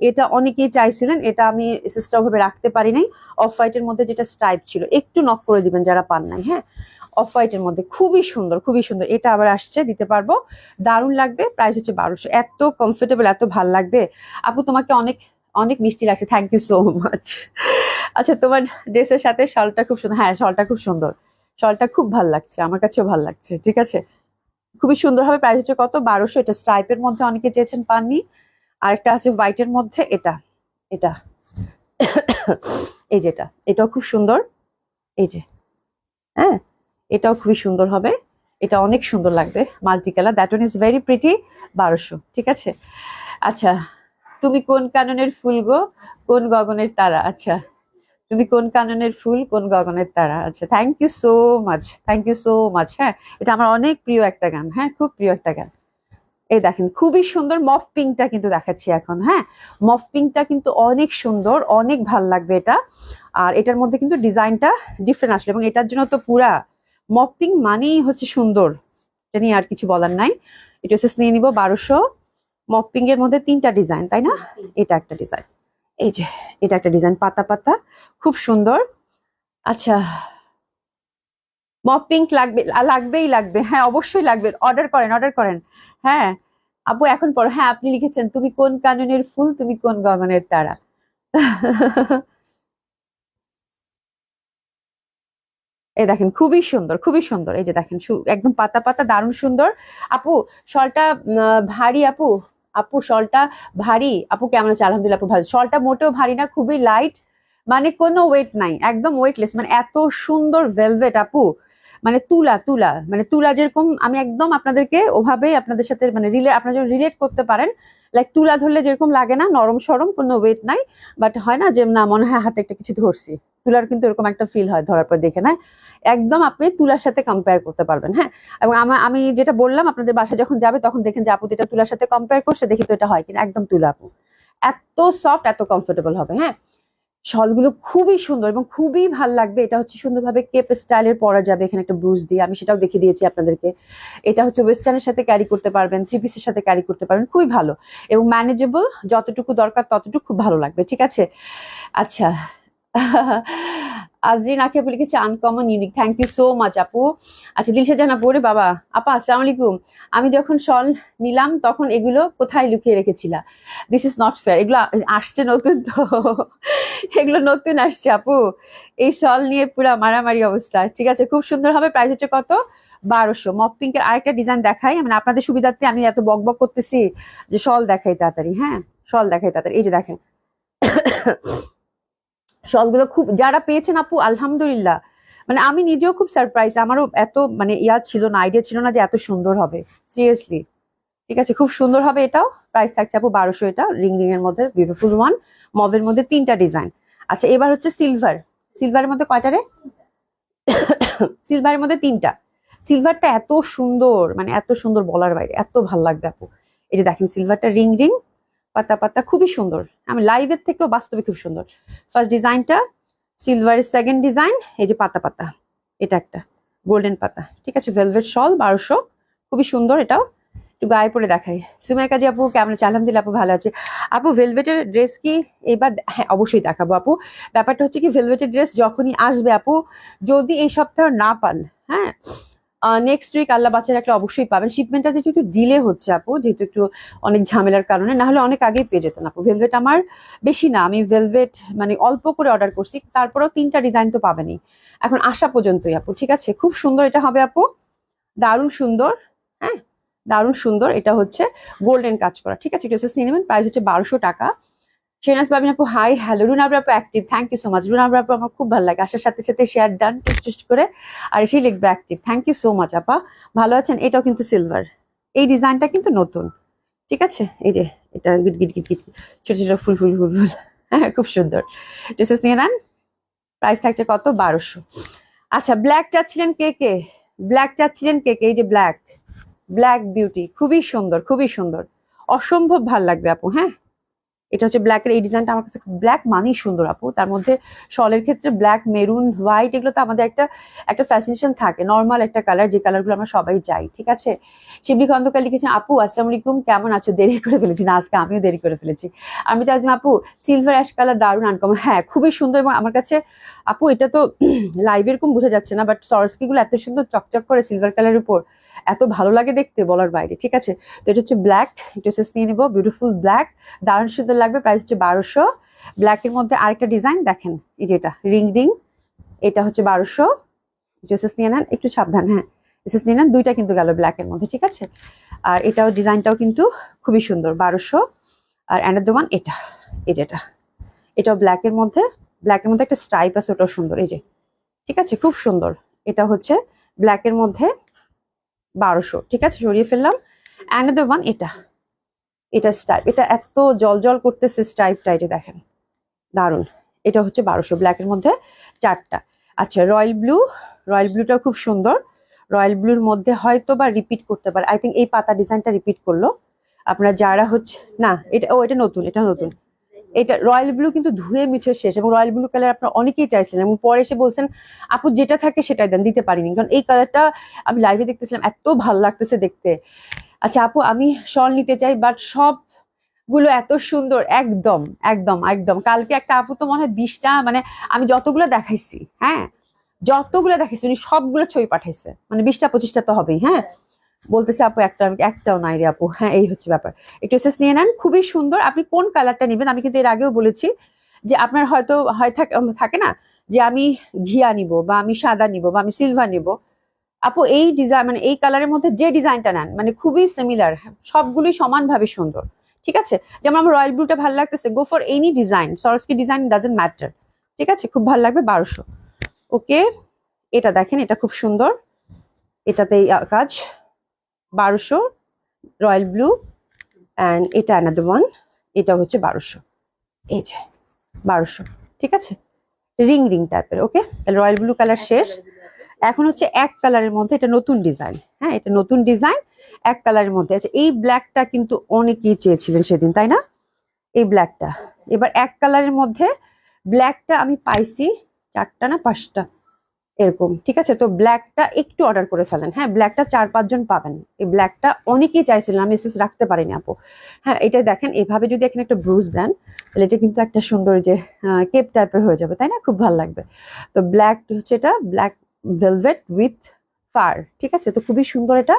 এটা অনেকেই চাইছিলেন, এটা আমি সিস্টেম ভাবে রাখতে পারি নাই। অফ হোয়াইটের মধ্যে যেটা স্ট্রাইপ ছিল, একটু নক করে দিবেন যারা পান নাই। হ্যাঁ, অফ হোয়াইটের মধ্যে খুবই সুন্দর, খুবই সুন্দর, এটা আবার আসছে, দিতে পারবো, দারুণ লাগবে। প্রাইস হচ্ছে 1200, এত কমফোর্টেবল, এত ভাল লাগবে আপু, তোমাকে অনেক অনেক মিষ্টি লাগছে, থ্যাংক ইউ সো মাচ। আচ্ছা, তোমার ড্রেসের সাথে শালটা খুব সুন্দর, হ্যাঁ শালটা খুব সুন্দর, শালটা খুব ভাল লাগছে, আমার কাছেও ভাল লাগছে। ঠিক আছে, খুবই সুন্দর হবে। প্রাইস হচ্ছে কত? 1200। এটা স্ট্রাইপের মধ্যে অনেকে চেয়েছেন, পাননি। আরেকটা আছে হোয়াইটের মধ্যে, এটা এটা এই যেটা, এটাও খুব সুন্দর, এই যে, হ্যাঁ এটাও খুবই সুন্দর হবে, এটা অনেক সুন্দর লাগবে, multi colour, that one is very pretty, 1200। ঠিক আছে, আচ্ছা, তুমি কোন কাননের ফুল গো, কোন গগনের তারা? আচ্ছা, তুমি কোন কাননের ফুল, কোন গগনের তারা? আচ্ছা, thank you so much, thank you so much. হ্যাঁ, এটা আমার অনেক প্রিয় একটা গান, হ্যাঁ খুব প্রিয় একটা গান। এই দেখেন, খুবই সুন্দর মফ পিঙ্কটা কিন্তু দেখাচ্ছি এখন। হ্যাঁ, মফ পিঙ্কটা কিন্তু অনেক সুন্দর, অনেক ভাল লাগবে এটা। আর এটার মধ্যে কিন্তু ডিজাইনটা ডিফারেন্ট আসলে, এবং এটার জন্য তো পুরা মফ পিঙ্ক মানেই হচ্ছে সুন্দর, এটা নিয়ে আর কিছু বলার নাই। এটা নিয়ে নিব 1200। মপিং এর মধ্যে 3টা ডিজাইন, তাই না? এটা একটা ডিজাইন, এই যে এটা একটা ডিজাইন, পাতা পাতা, খুব সুন্দর। আচ্ছা, মপ পিঙ্ক লাগবে, লাগবেই লাগবে, হ্যাঁ অবশ্যই লাগবে, অর্ডার করেন অর্ডার করেন। হ্যাঁ আপু এখন পর, হ্যাঁ আপনি লিখেছেন তুমি কোন কাননের ফুল, তুমি কোন গগনের তারা। এই দেখেন খুবই সুন্দর, খুবই সুন্দর, এই যে দেখেন একদম পাতা পাতা, দারুণ সুন্দর। আপু শলটা ভারী আপু, আপু শলটা ভারী আপু, কেমন আছে? আলহামদুলিল্লাহ আপু ভালো। শলটা মোটেও ভারী না, খুবই লাইট, মানে কোনো ওয়েট নাই, একদম ওয়েটলেস, মানে এত সুন্দর ভেলভেট আপু, মানে তুলা তুলা, মানে তুলা যেরকম, আমি একদম আপনাদেরকে ওভাবেই আপনাদের সাথে মানে আপনারা যদি রিলেট করতে পারেন, লাইক তুলা ধরলে যেরকম লাগে না, নরম সরম, কোনো ওয়েট নাই, বাট হয় না যে না মনে হয় হাতে একটা কিছু ধরছি, তুলার কিন্তু এরকম একটা ফিল হয় ধরার পর দেখে না, একদম আপনি তুলার সাথে কম্পেয়ার করতে পারবেন। হ্যাঁ, এবং আমি যেটা বললাম আপনাদের বাসায় যখন যাবে তখন দেখেন যে আপু যেটা তুলার সাথে কম্পেয়ার করছে, দেখি তো এটা হয় কিনা, একদম তুলা আপু, এত সফট, এত কমফোর্টেবল হবে। হ্যাঁ, শলগুলো খুবই সুন্দর এবং খুবই ভাল লাগবে। এটা হচ্ছে সুন্দরভাবে কেপ স্টাইলের পরা যাবে, এখানে একটা ব্রুজ দিয়ে, আমি সেটাও দেখিয়ে দিয়েছি আপনাদেরকে। এটা হচ্ছে ওয়েস্টার্নের সাথে ক্যারি করতে পারবেন, থ্রি পিসের সাথে ক্যারি করতে পারবেন, খুবই ভালো এবং ম্যানেজেবল, যতটুকু দরকার ততটুকু খুব ভালো লাগবে। ঠিক আছে, আচ্ছা। আজরিন আঁকি আপু লিখেছে uncommon unique, thank you so much আপু। আচ্ছা দিলশা জানা পরে বাবা, আপা আসসালামু আলাইকুম, আমি যখন শল নিলাম তখন এগুলো কোথায় লুকিয়ে রেখেছিলা? দিস ইজ নট ফেয়ার, এগুলো আসছে নতুন তো, এগুলো নতুন আসছে আপু, এই শল নিয়ে পুরো মারামারি অবস্থা। ঠিক আছে, খুব সুন্দর হবে, প্রাইস হচ্ছে কত? 1200। মপ পিঙ্কের আরেকটা ডিজাইন দেখাই, মানে আপনাদের সুবিধার্থে আমি এত বক বক করতেছি যে শল দেখাই তাড়াতাড়ি। হ্যাঁ, শল দেখাই তাড়াতাড়ি, এই যে দেখেন শলগুলো খুব, যারা পেয়েছেন আপু আলহামদুলিল্লাহ, মানে আমি নিজেও খুব সারপ্রাইজ, আমারও এত মানে ছিল না, আইডিয়া ছিল না যে এত সুন্দর হবে, সিরিয়াসলি। ঠিক আছে, খুব সুন্দর হবে এটাও, প্রাইস থাকছে আপু 1200। এটা রিং রিং এর মধ্যে বিউটিফুল ওয়ান, মবের মধ্যে 3টা ডিজাইন। আচ্ছা এবার হচ্ছে সিলভার, সিলভারের মধ্যে কয়টা রে? সিলভারের মধ্যে 3টা। সিলভারটা এত সুন্দর, মানে এত সুন্দর বলার বাইরে, এত ভাল লাগবে আপু। এই যে দেখেন সিলভারটা রিং রিং, পাতা পাতা, খুবই সুন্দর, আমি লাইভের থেকেও বাস্তবে খুব সুন্দর। ফার্স্ট ডিজাইনটা সিলভারের, সেকেন্ড ডিজাইন এই যে পাতা পাতা, এটা একটা গোল্ডেন পাতা। ঠিক আছে, ভেলভেট শল 1200, খুবই সুন্দর। এটাও একটু গায়ে পরে দেখাই। সুমাইয়া কাজী আপু কেমন আছে? আলহামদুলিল্লাহ আপু ভালো আছে। আপু ভেলভেটের ড্রেস কি এবার? হ্যাঁ অবশ্যই দেখাবো আপু। ব্যাপারটা হচ্ছে কি, ভেলভেটের ড্রেস যখনই আসবে আপু, যদি এই সপ্তাহ না পান, হ্যাঁ নেক্সট উইক আল্লাহ বাচ্চা রাখলে অবশ্যই পাবেন। শিপমেন্টটা যেহেতু একটু ডিলে হচ্ছে আপু, যেহেতু একটু অনেক ঝামেলার কারণে, না হলে অনেক আগেই পেয়ে যেতেন আপু। ভেলভেট আমার বেশি না, আমি ভেলভেট মানে অল্প করে অর্ডার করছি, তারপরেও 3টা ডিজাইন তো পাবেনই এখন আসা পর্যন্তই আপু। ঠিক আছে, খুব সুন্দর এটা হবে আপু, দারুণ সুন্দর। হ্যাঁ, দারুণ সুন্দর, এটা হচ্ছে গোল্ডেন কাজ করা। ঠিক আছে, এটা হচ্ছে সিনেমেন, প্রাইস হচ্ছে 1200 টাকা। শেনাজ পাবিন আপু হাই, হ্যালো। রুনাবর আপু active, thank you so much. রুনাবর আপু আমার খুব ভালো লাগে, আসার সাথে সাথে শেয়ার ডান টুস করে আর এসেই লিখবে active, thank you so much আপা, ভালো আছেন? এটাও কিন্তু সিলভার, এই ডিজাইনটা কিন্তু নতুন। ঠিক আছে, এই যে এটা গিট গিট গিট গিট, ছোট ছোট ফুল ফুল ফুল ফুল, হ্যাঁ খুব সুন্দর। ড্রেসেস নিয়ে নেন, প্রাইস থাকছে কত? 1200। আচ্ছা ব্ল্যাক চাচ্ছিলেন কে কে? ব্ল্যাক চাচ্ছিলেন কে কে? এই যে ব্ল্যাক, ব্ল্যাক বিউটি, খুবই সুন্দর, খুবই সুন্দর, অসম্ভব ভাল লাগবে আপু। হ্যাঁ, এটা হচ্ছে ব্ল্যাকের এই ডিজাইনটা, আমার কাছে ব্ল্যাক মানেই সুন্দর আপু। তার মধ্যে শলের ক্ষেত্রে ব্ল্যাক, মেরুন, হোয়াইট, এগুলো তো আমাদের একটা একটা ফ্যাসিনেশন থাকে, নর্মাল একটা কালার, যে কালারগুলো আমরা সবাই চাই। ঠিক আছে, শিবলি খন্দকার লিখেছেন আপু আসসালামু আলাইকুম, কেমন আছো? দেরি করে ফেলেছি না, আজকে আমিও দেরি করে ফেলেছি। আমি তো আজিম আপু, সিলভার অ্যাশ কালার দারুণ আনকমন, হ্যাঁ খুবই সুন্দর। এবং আমার কাছে আপু এটা তো লাইভ এরকম বোঝা যাচ্ছে না, বাট সরস্কি গুলো এত সুন্দর চকচক করে সিলভার কালারের উপর, এত ভালো লাগে দেখতে বলার বাইরে। ঠিক আছে, তো এটা হচ্ছে ব্ল্যাক, ড্রেসেস নিয়ে নিবো, বিউটিফুল ব্ল্যাক, দারুণ সুন্দর লাগবে, প্রাইস হচ্ছে 1200। ব্ল্যাকের মধ্যে আরেকটা ডিজাইন দেখেন, এই যে এটা রিং রিং, এটা হচ্ছে 1200। ড্রেসেস নিয়ে নেন, একটু সাবধান। হ্যাঁ, ড্রেসেস নিয়ে নেন, দুইটা কিন্তু গেল ব্ল্যাকের মধ্যে। ঠিক আছে, আর এটাও ডিজাইনটাও কিন্তু খুবই সুন্দর, 1200। আর অ্যানাদার ওয়ান এটা, এই যেটা, এটাও ব্ল্যাকের মধ্যে, ব্ল্যাকের মধ্যে একটা স্ট্রাইপ আছে, ওটাও সুন্দর, এই যে। ঠিক আছে, খুব সুন্দর, এটা হচ্ছে ব্ল্যাকের মধ্যে 1200। ঠিক আছে, সরিয়ে ফেললাম। অ্যানাদার ওয়ান এটা, এটা স্ট্রাইপ, এটা এত জল জল করতেছে স্ট্রাইপটা, এটা দেখেন দারুন। এটা হচ্ছে 1200, ব্ল্যাকের মধ্যে 4টা। আচ্ছা রয়্যাল ব্লু, রয়্যাল ব্লুটা খুব সুন্দর। রয়্যাল ব্লুর মধ্যে হয়তো বা রিপিট করতে পারে, আই থিঙ্ক এই পাতা ডিজাইনটা রিপিট করলো। আপনারা যারা হচ্ছে না, এটা ও এটা নতুন, এটা নতুন। এটা রয়্যাল ব্লু কিন্তু ধুয়ে মুছে শেষ, এবং রয়্যাল ব্লু কালার আপনারা অনেকেই চাইছিলেন এবং পরে এসে বলছেন আপু যেটা থাকে সেটাই দেন, দিতে পারিনি, কারণ এই কালারটা আমি লাইভে দেখতেছিলাম, এত ভালো লাগতেছে দেখতে। আচ্ছা আপু, আমি শল নিতে চাই, বাট সবগুলো এত সুন্দর, একদম একদম একদম। কালকে একটা আপু তো মনে হয় 20টা, মানে আমি যতগুলো দেখাইছি, হ্যাঁ যতগুলো দেখাইছি উনি সবগুলো ছবি পাঠাইছে, মানে 20টা 25টা তো হবেই। হ্যাঁ, বলতেছে আপু একটাও নাই রে আপু। হ্যাঁ, এই হচ্ছে ব্যাপার। একটু এসএস নিয়ে নেন, খুবই সুন্দর। আপনি কোন কালারটা নেবেন? আমি কিন্তু এর আগেও বলেছি যে আপনার হয়তো থাকে না যে আমি ঘিয়া নিব, বা আমি সাদা নিব, বা আমি সিলভার নিব। আপু এই ডিজাইন, মানে এই কালারের মধ্যে যে ডিজাইনটা নেন, মানে খুবই সিমিলার, সবগুলোই সমানভাবে সুন্দর। ঠিক আছে, যেমন আমার রয়্যাল ব্লুটা ভালো লাগতেছে, go for any design, Swarovski design doesn't matter. ঠিক আছে, খুব ভালো লাগবে, 1200। ওকে, এটা দেখেন, এটা খুব সুন্দর, এটাতে কাজ, 1200 রয়্যাল ব্লু। অ্যান্ড এটা অ্যানাদার ওয়ান, এটা হচ্ছে 1200। এই যে 1200। ঠিক আছে, রিং রিং টাইপের। ওকে, তাহলে রয়্যাল ব্লু কালার শেষ। এখন হচ্ছে এক কালারের মধ্যে, এটা নতুন ডিজাইন, হ্যাঁ এটা নতুন ডিজাইন, এক কালারের মধ্যে আছে। এই ব্ল্যাকটা কিন্তু অনেকেই চেয়েছিলেন সেদিন, তাই না? এই ব্ল্যাকটা, এবার এক কালারের মধ্যে ব্ল্যাকটা আমি পাইছি 4টা না 5টা এরকম। ঠিক আছে, তো ব্ল্যাকটা একটু অর্ডার করে ফেলেন। হ্যাঁ, ব্ল্যাকটা 4-5 জন পাবেন। এই ব্ল্যাকটা অনেকেই চাইছিলেন, আমি এসএস রাখতে পারিনি আপু। হ্যাঁ, এটা দেখেন, এভাবে যদি এখানে একটা ব্রুজ দেন, তাহলে এটা কিন্তু একটা সুন্দর যে কেপ টাইপের হয়ে যাবে, তাই না? খুব ভালো লাগবে। তো ব্ল্যাক হচ্ছে, এটা ব্ল্যাক ভেলভেট উইথ ফার। ঠিক আছে, তো খুবই সুন্দর এটা,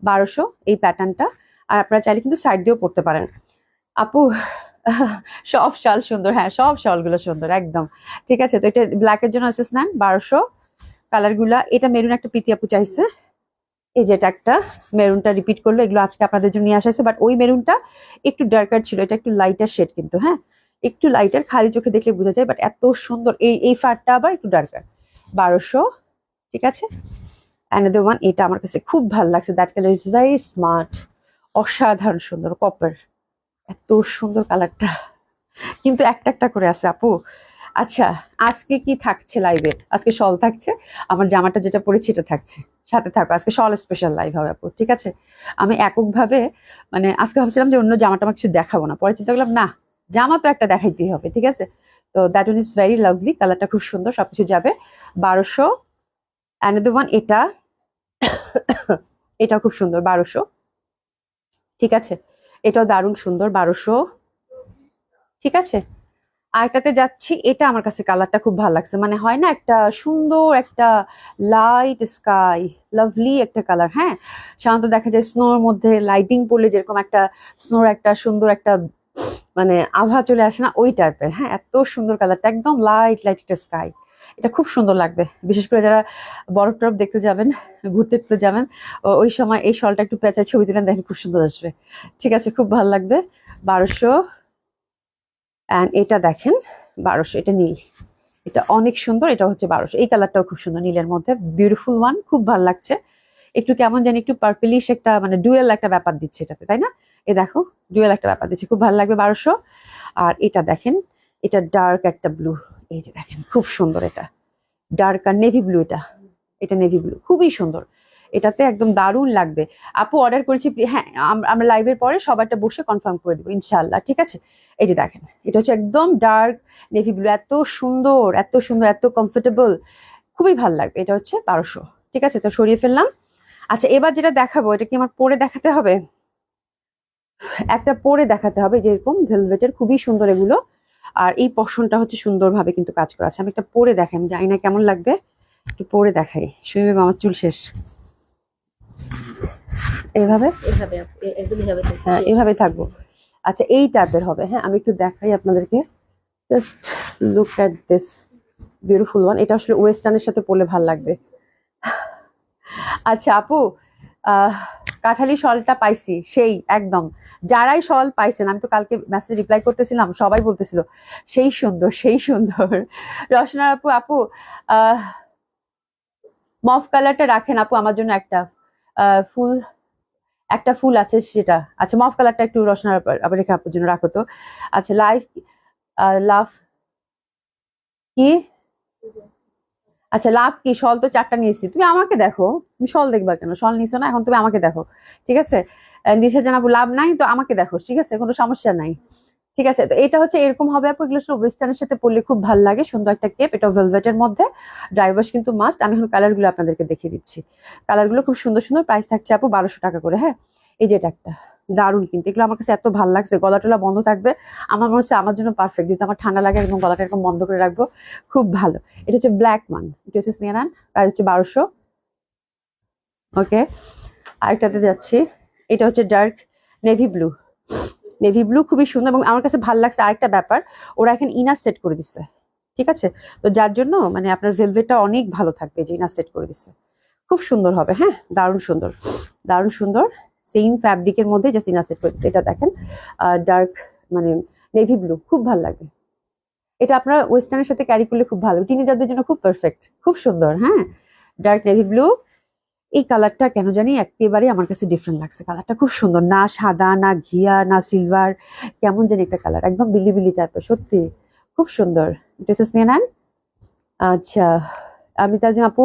1200 এই প্যাটার্নটা। আর আপনারা চাইলে কিন্তু সাইড দিয়েও পড়তে পারেন আপু। সব শাল সুন্দর, হ্যাঁ সব শালগুলো সুন্দর একদম। ঠিক আছে, তো এটা ব্ল্যাকের জন্য এসএস নেন 1200। কালার গুলা, এটা মেরুন একটা প্রীতি আপু চাইছে, এই যেটা একটা মেরুনটা রিপিট করলো, এগুলো আজকে আপনাদের জন্য নিয়ে আসা হয়েছে। বাট ওই মেরুনটা একটু ডার্কার ছিল, এটা একটু লাইটার শেড কিন্তু। হ্যাঁ, একটু লাইটার, খালি চোখে দেখলে বোঝা যায়, বাট এত সুন্দর। এই ফারটা আবার একটু ডার্কার, 1200। ঠিক আছে, অ্যানাদার ওয়ান, এটা আমার কাছে খুব ভালো লাগছে, that colour is very smart, অসাধারণ সুন্দর, কপার, এত সুন্দর কালারটা, কিন্তু একটা একটা করে আছে আপু। আচ্ছা, আজকে কি থাকছে লাইভে? আজকে শল থাকছে, আমার জামাটা যেটা পরেছি এটা থাকছে, সাথে থাকো। আজকে শল স্পেশাল লাইভ হবে আপু। ঠিক আছে, আমি এককভাবে, মানে আজকে ভাবছিলাম যে অন্য জামাটা আমার কিছু দেখাবো না, পরে চিন্তা করলাম না, জামা তো একটা দেখাইতেই হবে। ঠিক আছে, তো that one is very lovely, কালারটা খুব সুন্দর, সবকিছু যাবে 1200। অ্যানাদার ওয়ান, এটা এটাও খুব সুন্দর, 1200। ঠিক আছে, এটাও দারুণ সুন্দর, 1200। ঠিক আছে, আরেকটাতে যাচ্ছি, এটা আমার কাছে কালারটা খুব ভালো লাগছে, মানে হয় না একটা সুন্দর একটা লাইট স্কাই, লাভলি একটা কালার। হ্যাঁ, সাধারণত দেখা যায় স্নোর মধ্যে লাইটিং পড়লে যেরকম একটা স্নোর একটা সুন্দর একটা মানে আভা চলে আসে না, ওই টাইপের। হ্যাঁ, এত সুন্দর কালারটা, একদম লাইট লাইট একটা স্কাই, এটা খুব সুন্দর লাগবে। বিশেষ করে যারা বরফ টরফ দেখতে যাবেন, ঘুরতে টুরতে যাবেন, ওই সময় এই শলটা একটু পেঁচায় ছবি তুলেন, দেখেন খুব সুন্দর আসবে। ঠিক আছে, খুব ভালো লাগবে, 1200। অ্যান্ড এটা দেখেন 1200, এটা নীল, এটা অনেক সুন্দর, এটা হচ্ছে 1200। এই কালারটাও খুব সুন্দর, নীলের মধ্যে বিউটিফুল ওয়ান, খুব ভালো লাগছে। একটু কেমন জানি একটু পার্পলিশ একটা, মানে ডুয়েল একটা ব্যাপার দিচ্ছে এটাতে, তাই না? এ দেখো, ডুয়েল একটা ব্যাপার দিচ্ছে, খুব ভালো লাগবে, 1200। আর এটা দেখেন, এটা ডার্ক একটা ব্লু, এই যে দেখেন খুব সুন্দর, এটা ডার্ক আর নেভি ব্লু, এটা এটা নেভি ব্লু, খুবই সুন্দর, এটাতে একদম দারুণ লাগবে। আপু অর্ডার করেছি, হ্যাঁ আমরা লাইভের পরে সবাইটা বসে কনফার্ম করে দিব ইনশাল্লাহ। ঠিক আছে, এই যে দেখেন, এটা হচ্ছে একদম ডার্ক নেভি ব্লু, এত সুন্দর এত সুন্দর, এত কমফোর্টেবল, খুবই ভালো লাগবে। এটা হচ্ছে 1200। ঠিক আছে, তো সরিয়ে ফেললাম। আচ্ছা, এবার যেটা দেখাবো, এটা কি আমার পরে দেখাতে হবে? একটা পরে দেখাতে হবে, যেরকম ভেলভেটের, খুবই সুন্দর এগুলো। আর এই পশনটা হচ্ছে সুন্দরভাবে কিন্তু কাজ করা আছে। আমি একটা পরে দেখাই, আমি জানি না কেমন লাগবে, একটু পরে দেখাই। শুয়ে আমার চুল শেষ, এইভাবে হ্যাঁ এভাবে থাকবো। আচ্ছা, এই টাইপের হবে। হ্যাঁ, আমি একটু দেখাই আপনাদেরকে, just look at this beautiful one. এটা আসলে ওয়েস্টার্নের সাথে পরলে ভালো লাগবে। আচ্ছা আপু, আহ কাঁঠালি শলটা পাইছি, সেই একদম, যারাই শল পাইছেন, আমি তো কালকে মেসেজ রিপ্লাই করতেছিলাম, সবাই বলতেছিল সেই সুন্দর সেই সুন্দর। রসনার আপু, আপু মফ কালারটা রাখেন আপু আমার জন্য, একটা ফুল, একটা ফুল আছে সেটা। আচ্ছা, মফ কালারটা একটু রসনার আবার রেখে আপুর জন্য রাখো তো। আচ্ছা, লাইফ লাভ কি? আচ্ছা, লাভ কি? শল তো 4টা নিয়েছি, তুমি আমাকে দেখো, তুমি শল দেখবা কেন? শল নিছো না, এখন তুমি আমাকে দেখো। ঠিক আছে, নিশা জানাবো লাভ নাই তো আমাকে দেখো, ঠিক আছে, কোনো সমস্যা নাই। ঠিক আছে, তো এটা হচ্ছে এরকম হবে আপু, এগুলো ওয়েস্টার্নের সাথে পরলে খুব ভালো লাগে, সুন্দর একটা কেপ, এটা ভেলভেটের মধ্যে, ড্রাইভার্স কিন্তু মাস্ট। আমি এখন কালার গুলো আপনাদেরকে দেখিয়ে দিচ্ছি, কালার গুলো খুব সুন্দর সুন্দর, প্রাইস থাকছে আপু 1200 টাকা করে। হ্যাঁ, এই যে এটা একটা দারুণ, কিন্তু এগুলো আমার কাছে এত ভালো লাগছে, গলা টলা বন্ধ থাকবে, আমার মনে হচ্ছে আমার জন্য পারফেক্ট, যেহেতু আমার ঠান্ডা লাগে একদম গলাটা এরকম বন্ধ করে রাখবো, খুব ভালো। এটা হচ্ছে ব্ল্যাক মান, এটা হচ্ছে স্নেহান, প্রাইস হচ্ছে 1200। ওকে, আরেকটাতে যাচ্ছি, এটা হচ্ছে dark navy blue, navy blue খুবই সুন্দর, এবং আমার কাছে ভালো লাগছে আরেকটা ব্যাপার, ওরা এখন ইনার সেট করে দিচ্ছে, ঠিক আছে, তো যার জন্য মানে আপনার ভেলভেটটা অনেক ভালো থাকবে, যে ইনার সেট করে দিচ্ছে, খুব সুন্দর হবে। হ্যাঁ, দারুণ সুন্দর, দারুণ সুন্দর, সেম ফ্যাব্রিকের মধ্যে জাস্ট ইনার সেট করে দিচ্ছে। এটা দেখেন ডার্ক মানে নেভি ব্লু, খুব ভালো লাগে এটা, আপনার ওয়েস্টার্নের সাথে ক্যারি করলে খুব ভালো, টিনেজারদের জন্য খুব পারফেক্ট, খুব সুন্দর। হ্যাঁ, ডার্ক নেভি ব্লু, এই কালারটা কেন জানি একেবারে আমার কাছে ডিফারেন্ট লাগছে, কালারটা খুব সুন্দর, না সাদা না ঘিয়া না সিলভার, কেমন জানি একটা কালার, একদম বিলি বিলি টাইপের, সত্যি খুব সুন্দর। ড্রেসেস নিয়ে নেন। আচ্ছা, আমি তাজিম আপু,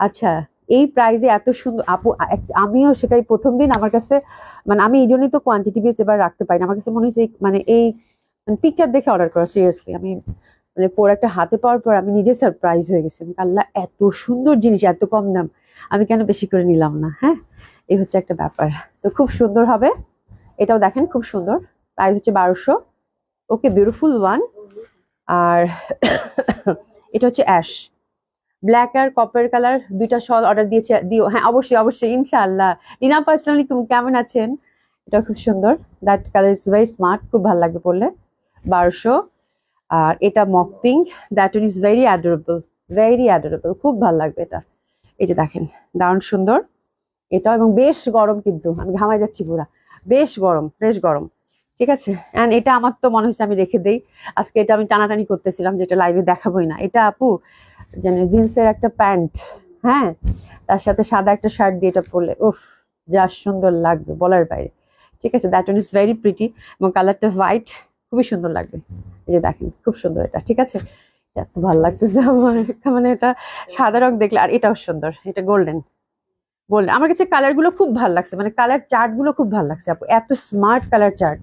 আচ্ছা এই প্রাইজে এত সুন্দর আপু, আমিও সেটাই প্রথম দিন আমার কাছে, মানে আমি এই জন্যই তো কোয়ান্টিটি বেস এবার রাখতে পারি না, আমার কাছে মনে হয়েছে মানে এই পিকচার দেখে অর্ডার করা, সিরিয়াসলি আমি মানে প্রোডাক্টটা হাতে পাওয়ার পর আমি নিজে সারপ্রাইজ হয়ে গেছি, আল্লাহ এত সুন্দর জিনিস এত কম দাম, আমি কেন বেশি করে নিলাম না। হ্যাঁ, এই হচ্ছে একটা ব্যাপার, তো খুব সুন্দর হবে, এটাও দেখেন খুব সুন্দর, প্রাইস হচ্ছে 1200। ওকে, বিউটিফুল ওয়ান। আর এটা হচ্ছে অ্যাশ, ব্ল্যাক আর কপার কালার, দুইটা শল অর্ডার দিয়েছে, দিও, হ্যাঁ অবশ্যই অবশ্যই ইনশাআল্লাহ। রিনা আপা আসসালামু আলাইকুম, কেমন আছেন? এটা খুব সুন্দর, that colour is very smart, খুব ভালো লাগবে পরলে, 1200। আর এটা mock pink, that one is very adorable, খুব ভালো লাগবে এটা। এই যে দেখেন, দারুণ সুন্দর এটা, এবং বেশ গরম, কিন্তু আমি ঘামাই যাচ্ছি পুরা, বেশ গরম, বেশ গরম, ঠিক আছে। অ্যান্ড এটা আমার তো মনে হচ্ছে আমি রেখে দেই, আজকে এটা আমি টানাটানি করতেছিলাম, যেটা লাইভে দেখাবোই না। এটা আপু জানে জিন্সের একটা প্যান্ট, হ্যাঁ, তার সাথে সাদা একটা শার্ট দিয়ে এটা পরলে উফ, যা সুন্দর লাগবে বলার বাইরে, ঠিক আছে। That one is very pretty, এবং কালারটা হোয়াইট, খুবই সুন্দর লাগবে। এই যে দেখেন, খুব সুন্দর এটা, ঠিক আছে, এত ভালো লাগতেছে আমার, মানে এটা সাদা রং দেখলে, আর এটাও সুন্দর, এটা গোল্ডেন, গোল্ডেন, আমার কাছে কালার গুলো খুব ভালো লাগছে, মানে কালার চার্ট গুলো খুব ভালো লাগছে আপু, এত স্মার্ট কালার চার্ট,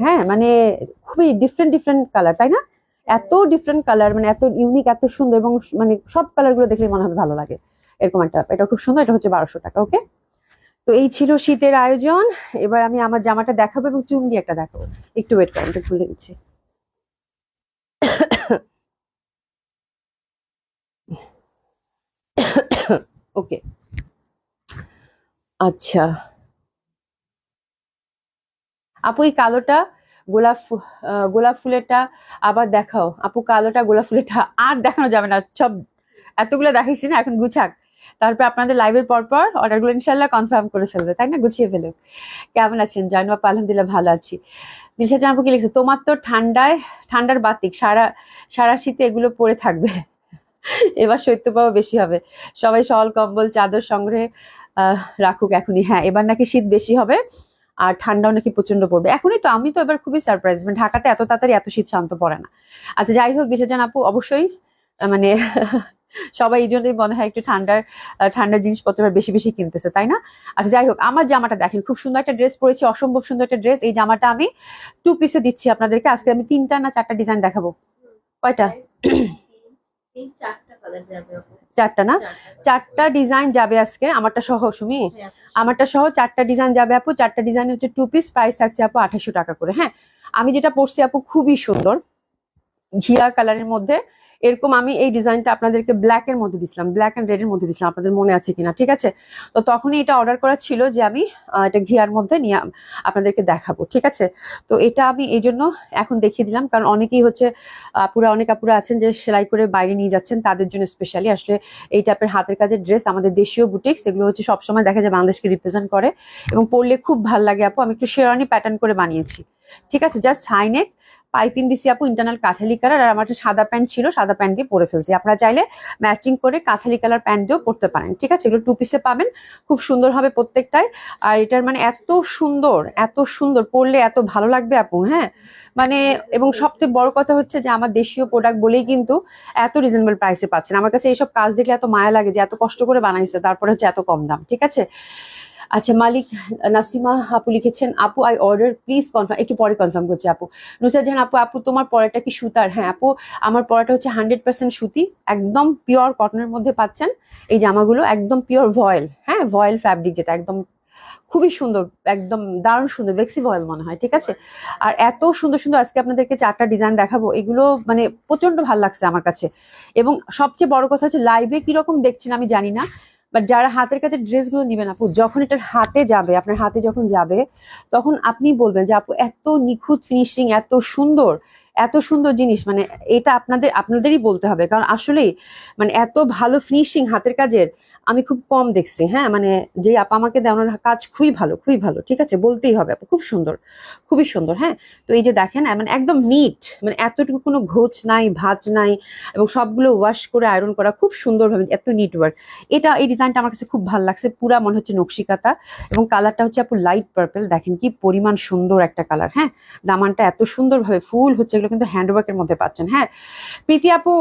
হ্যাঁ মানে খুবই ডিফারেন্ট ডিফারেন্ট কালার, তাই না? এত ডিফারেন্ট কালার, মানে এত ইউনিক, এত সুন্দর, এবং মানে সব কালার গুলো দেখলে মনে হবে ভালো লাগে, এরকম একটা, এটা খুব সুন্দর, এটা হচ্ছে 1200 টাকা। ওকে, তো এই ছিল শীতের আয়োজন, এবার আমি আমার জামাটা দেখাবো এবং চুন্ডি একটা দেখাবো, একটু ওয়েট করেন, একটু খুলে দিচ্ছি। ওকে, আচ্ছা আপু, এই কালোটা গোলাপ ফুলেরটা আবার দেখাও আপু, কালোটা গোলাপ ফুলেরটা আর দেখানো যাবে না, সব এতগুলো দেখাইছি না, এখন গুছাক, তারপর আপনাদের লাইভের পর পর অর্ডারগুলো ইনশাল্লাহ কনফার্ম করে ফেলবে, তাই না, গুছিয়ে ফেলুক। কেমন আছেন জানু আপা? আলহামদুলিল্লাহ ভালো আছি। দিলশা জানাবো কি লিখছে, তোমার তো ঠান্ডার বাতিক, সারা সারা শীতে এগুলো পরে থাকবে, এবার শৈত্যপ্রবাহ বেশি হবে, সবাই শল কম্বল চাদর সংগ্রহে রাখুক এখনই। হ্যাঁ, এবার নাকি শীত বেশি হবে, আর ঠান্ডাও নাকি প্রচন্ড পড়বে এখনই, তো আমি তো এবার খুবই সারপ্রাইজ, মানে ঢাকাতে এত তাড়াতাড়ি এত শীত শান্ত পড়ে না। আচ্ছা যাই হোক, দিশা জান আপু অবশ্যই মানে সবাই এই জন্যই মনে হয় একটু ঠান্ডার জিনিসপত্র বেশি বেশি কিনতেছে, তাই না? আচ্ছা যাই হোক, আমার জামাটা দেখেন, খুব সুন্দর একটা ড্রেস পরেছি, অসম্ভব সুন্দর একটা ড্রেস, এই জামাটা আমি 2 পিসে দিচ্ছি আপনাদেরকে, আজকে আমি 3টা না 4টা ডিজাইন দেখাবো। কয়টা? 4টা না, 4টা ডিজাইন যাবে আজকে, আমারটা সহ সুমি, আমারটা সহ 4টা ডিজাইন যাবে আপু, 4টা ডিজাইন হচ্ছে 2 পিস, প্রাইস থাকছে আপু 2800 টাকা করে। হ্যাঁ, আমি যেটা পরছি আপু খুবই সুন্দর, ঘিয়া কালারের মধ্যে, এরকম আমি এই ডিজাইনটা আপনাদেরকে ব্ল্যাক এর মধ্যে দিছিলাম, ব্ল্যাক এন্ড রেড এর মধ্যে দিছিলাম, আপনাদের মনে আছে কিনা, ঠিক আছে। তো তখনই এটা অর্ডার করা ছিল যে আমি এটা ঘিয়ার মধ্যে নিয়ে আপনাদেরকে দেখাবো, ঠিক আছে। তো এটা আমি এই জন্য এখন দেখিয়ে দিলাম, কারণ অনেকেই হচ্ছে অনেক আপুরা আছেন যে সেলাই করে বাইরে নিয়ে যাচ্ছেন, তাদের জন্য স্পেশালি আসলে এই টাইপের হাতের কাজের ড্রেস, আমাদের দেশীয় বুটিক্স, এগুলো হচ্ছে সবসময় দেখা যায় বাংলাদেশকে রিপ্রেজেন্ট করে, এবং পরলে খুব ভালো লাগে আপু। আমি একটু শেরওয়ানি প্যাটার্ন করে বানিয়েছি, ঠিক আছে, জাস্ট হাই নেক, পাইপিং দিছি আপু ইন্টারনাল কাঠালি কালার, আর আমার একটা সাদা প্যান্ট ছিল, সাদা প্যান্ট দিয়ে পরে ফেলছি, আপনারা চাইলে ম্যাচিং করে কাঠালি কালার প্যান্ট দিয়েও পরতে পারেন, ঠিক আছে। এগুলো 2 পিসে পাবেন, খুব সুন্দর হবে প্রত্যেকটাই, আর এটার মানে এত সুন্দর পরলে এত ভালো লাগবে আপু। হ্যাঁ, মানে এবং সবথেকে বড় কথা হচ্ছে যে আমার দেশীয় প্রোডাক্ট বলেই কিন্তু এত রিজনেবল প্রাইসে পাচ্ছেন, আমার কাছে এইসব কাজ দেখলে এত মায়া লাগে যে এত কষ্ট করে বানাইছে, তারপরে হচ্ছে এত কম দাম, ঠিক আছে। আচ্ছা, মালিক নাসিমা আপু লিখেছেন, আপু আই অর্ডার প্লিজ কনফার্ম, একটু পরে কনফার্ম করছি আপু। নুসরাত জাহান আপু, আপু তোমার পরাটা কি সুতার? হ্যাঁ আপু, আমার পরাটা হচ্ছে 100% সুতি, একদম পিওর কটনের মধ্যে পাচ্ছেন এই জামাগুলো, একদম পিওর ভয়েল, হ্যাঁ ভয়েল ফ্যাব্রিক, যেটা একদম খুবই সুন্দর, একদম দারুণ সুন্দর, ভেক্সি ভয়েল মনে হয়, ঠিক আছে। আর এত সুন্দর সুন্দর আজকে আপনাদেরকে 4টা ডিজাইন দেখাবো, এগুলো মানে প্রচন্ড ভালো লাগছে আমার কাছে। এবং সবচেয়ে বড় কথা হচ্ছে লাইভে কিরকম দেখছেন আমি জানি না, বাট যারা হাতের কাছে ড্রেসগুলো নিবেন আপু, যখন এটার হাতে যাবে, আপনার হাতে যখন যাবে, তখন আপনি বলবেন যে আপু এত নিখুঁত ফিনিশিং, এত সুন্দর, এত সুন্দর জিনিস, মানে এটা আপনাদেরই বলতে হবে, কারণ আসলেই মানে এত ভালো ফিনিশিং হাতের কাজের আমি খুব কম দেখছি। হ্যাঁ, মানে যে আপা আমাকে দেওয়ানোর কাজ খুবই ভালো, খুবই ভালো, ঠিক আছে, বলতেই হবে আপু, খুব সুন্দর, খুবই সুন্দর। হ্যাঁ, তো এই যে দেখেন মানে একদম নিট, মানে এতটুকু কোনো ঘোচ নাই, ভাঁজ নাই, এবং সবগুলো ওয়াশ করে আয়রন করা খুব সুন্দরভাবে, এত নিট ওয়ার্ক। এই ডিজাইনটা আমার কাছে খুব ভালো লাগছে, পুরা মনে হচ্ছে নকশিকাতা, এবং কালারটা হচ্ছে আপু লাইট পার্পল, দেখেন কি পরিমাণ সুন্দর একটা কালার। হ্যাঁ, দামানটা এত সুন্দরভাবে ফুল হচ্ছে, এগুলো কিন্তু হ্যান্ডওয়ার্কের মধ্যে পাচ্ছেন। হ্যাঁ প্রীতি আপু,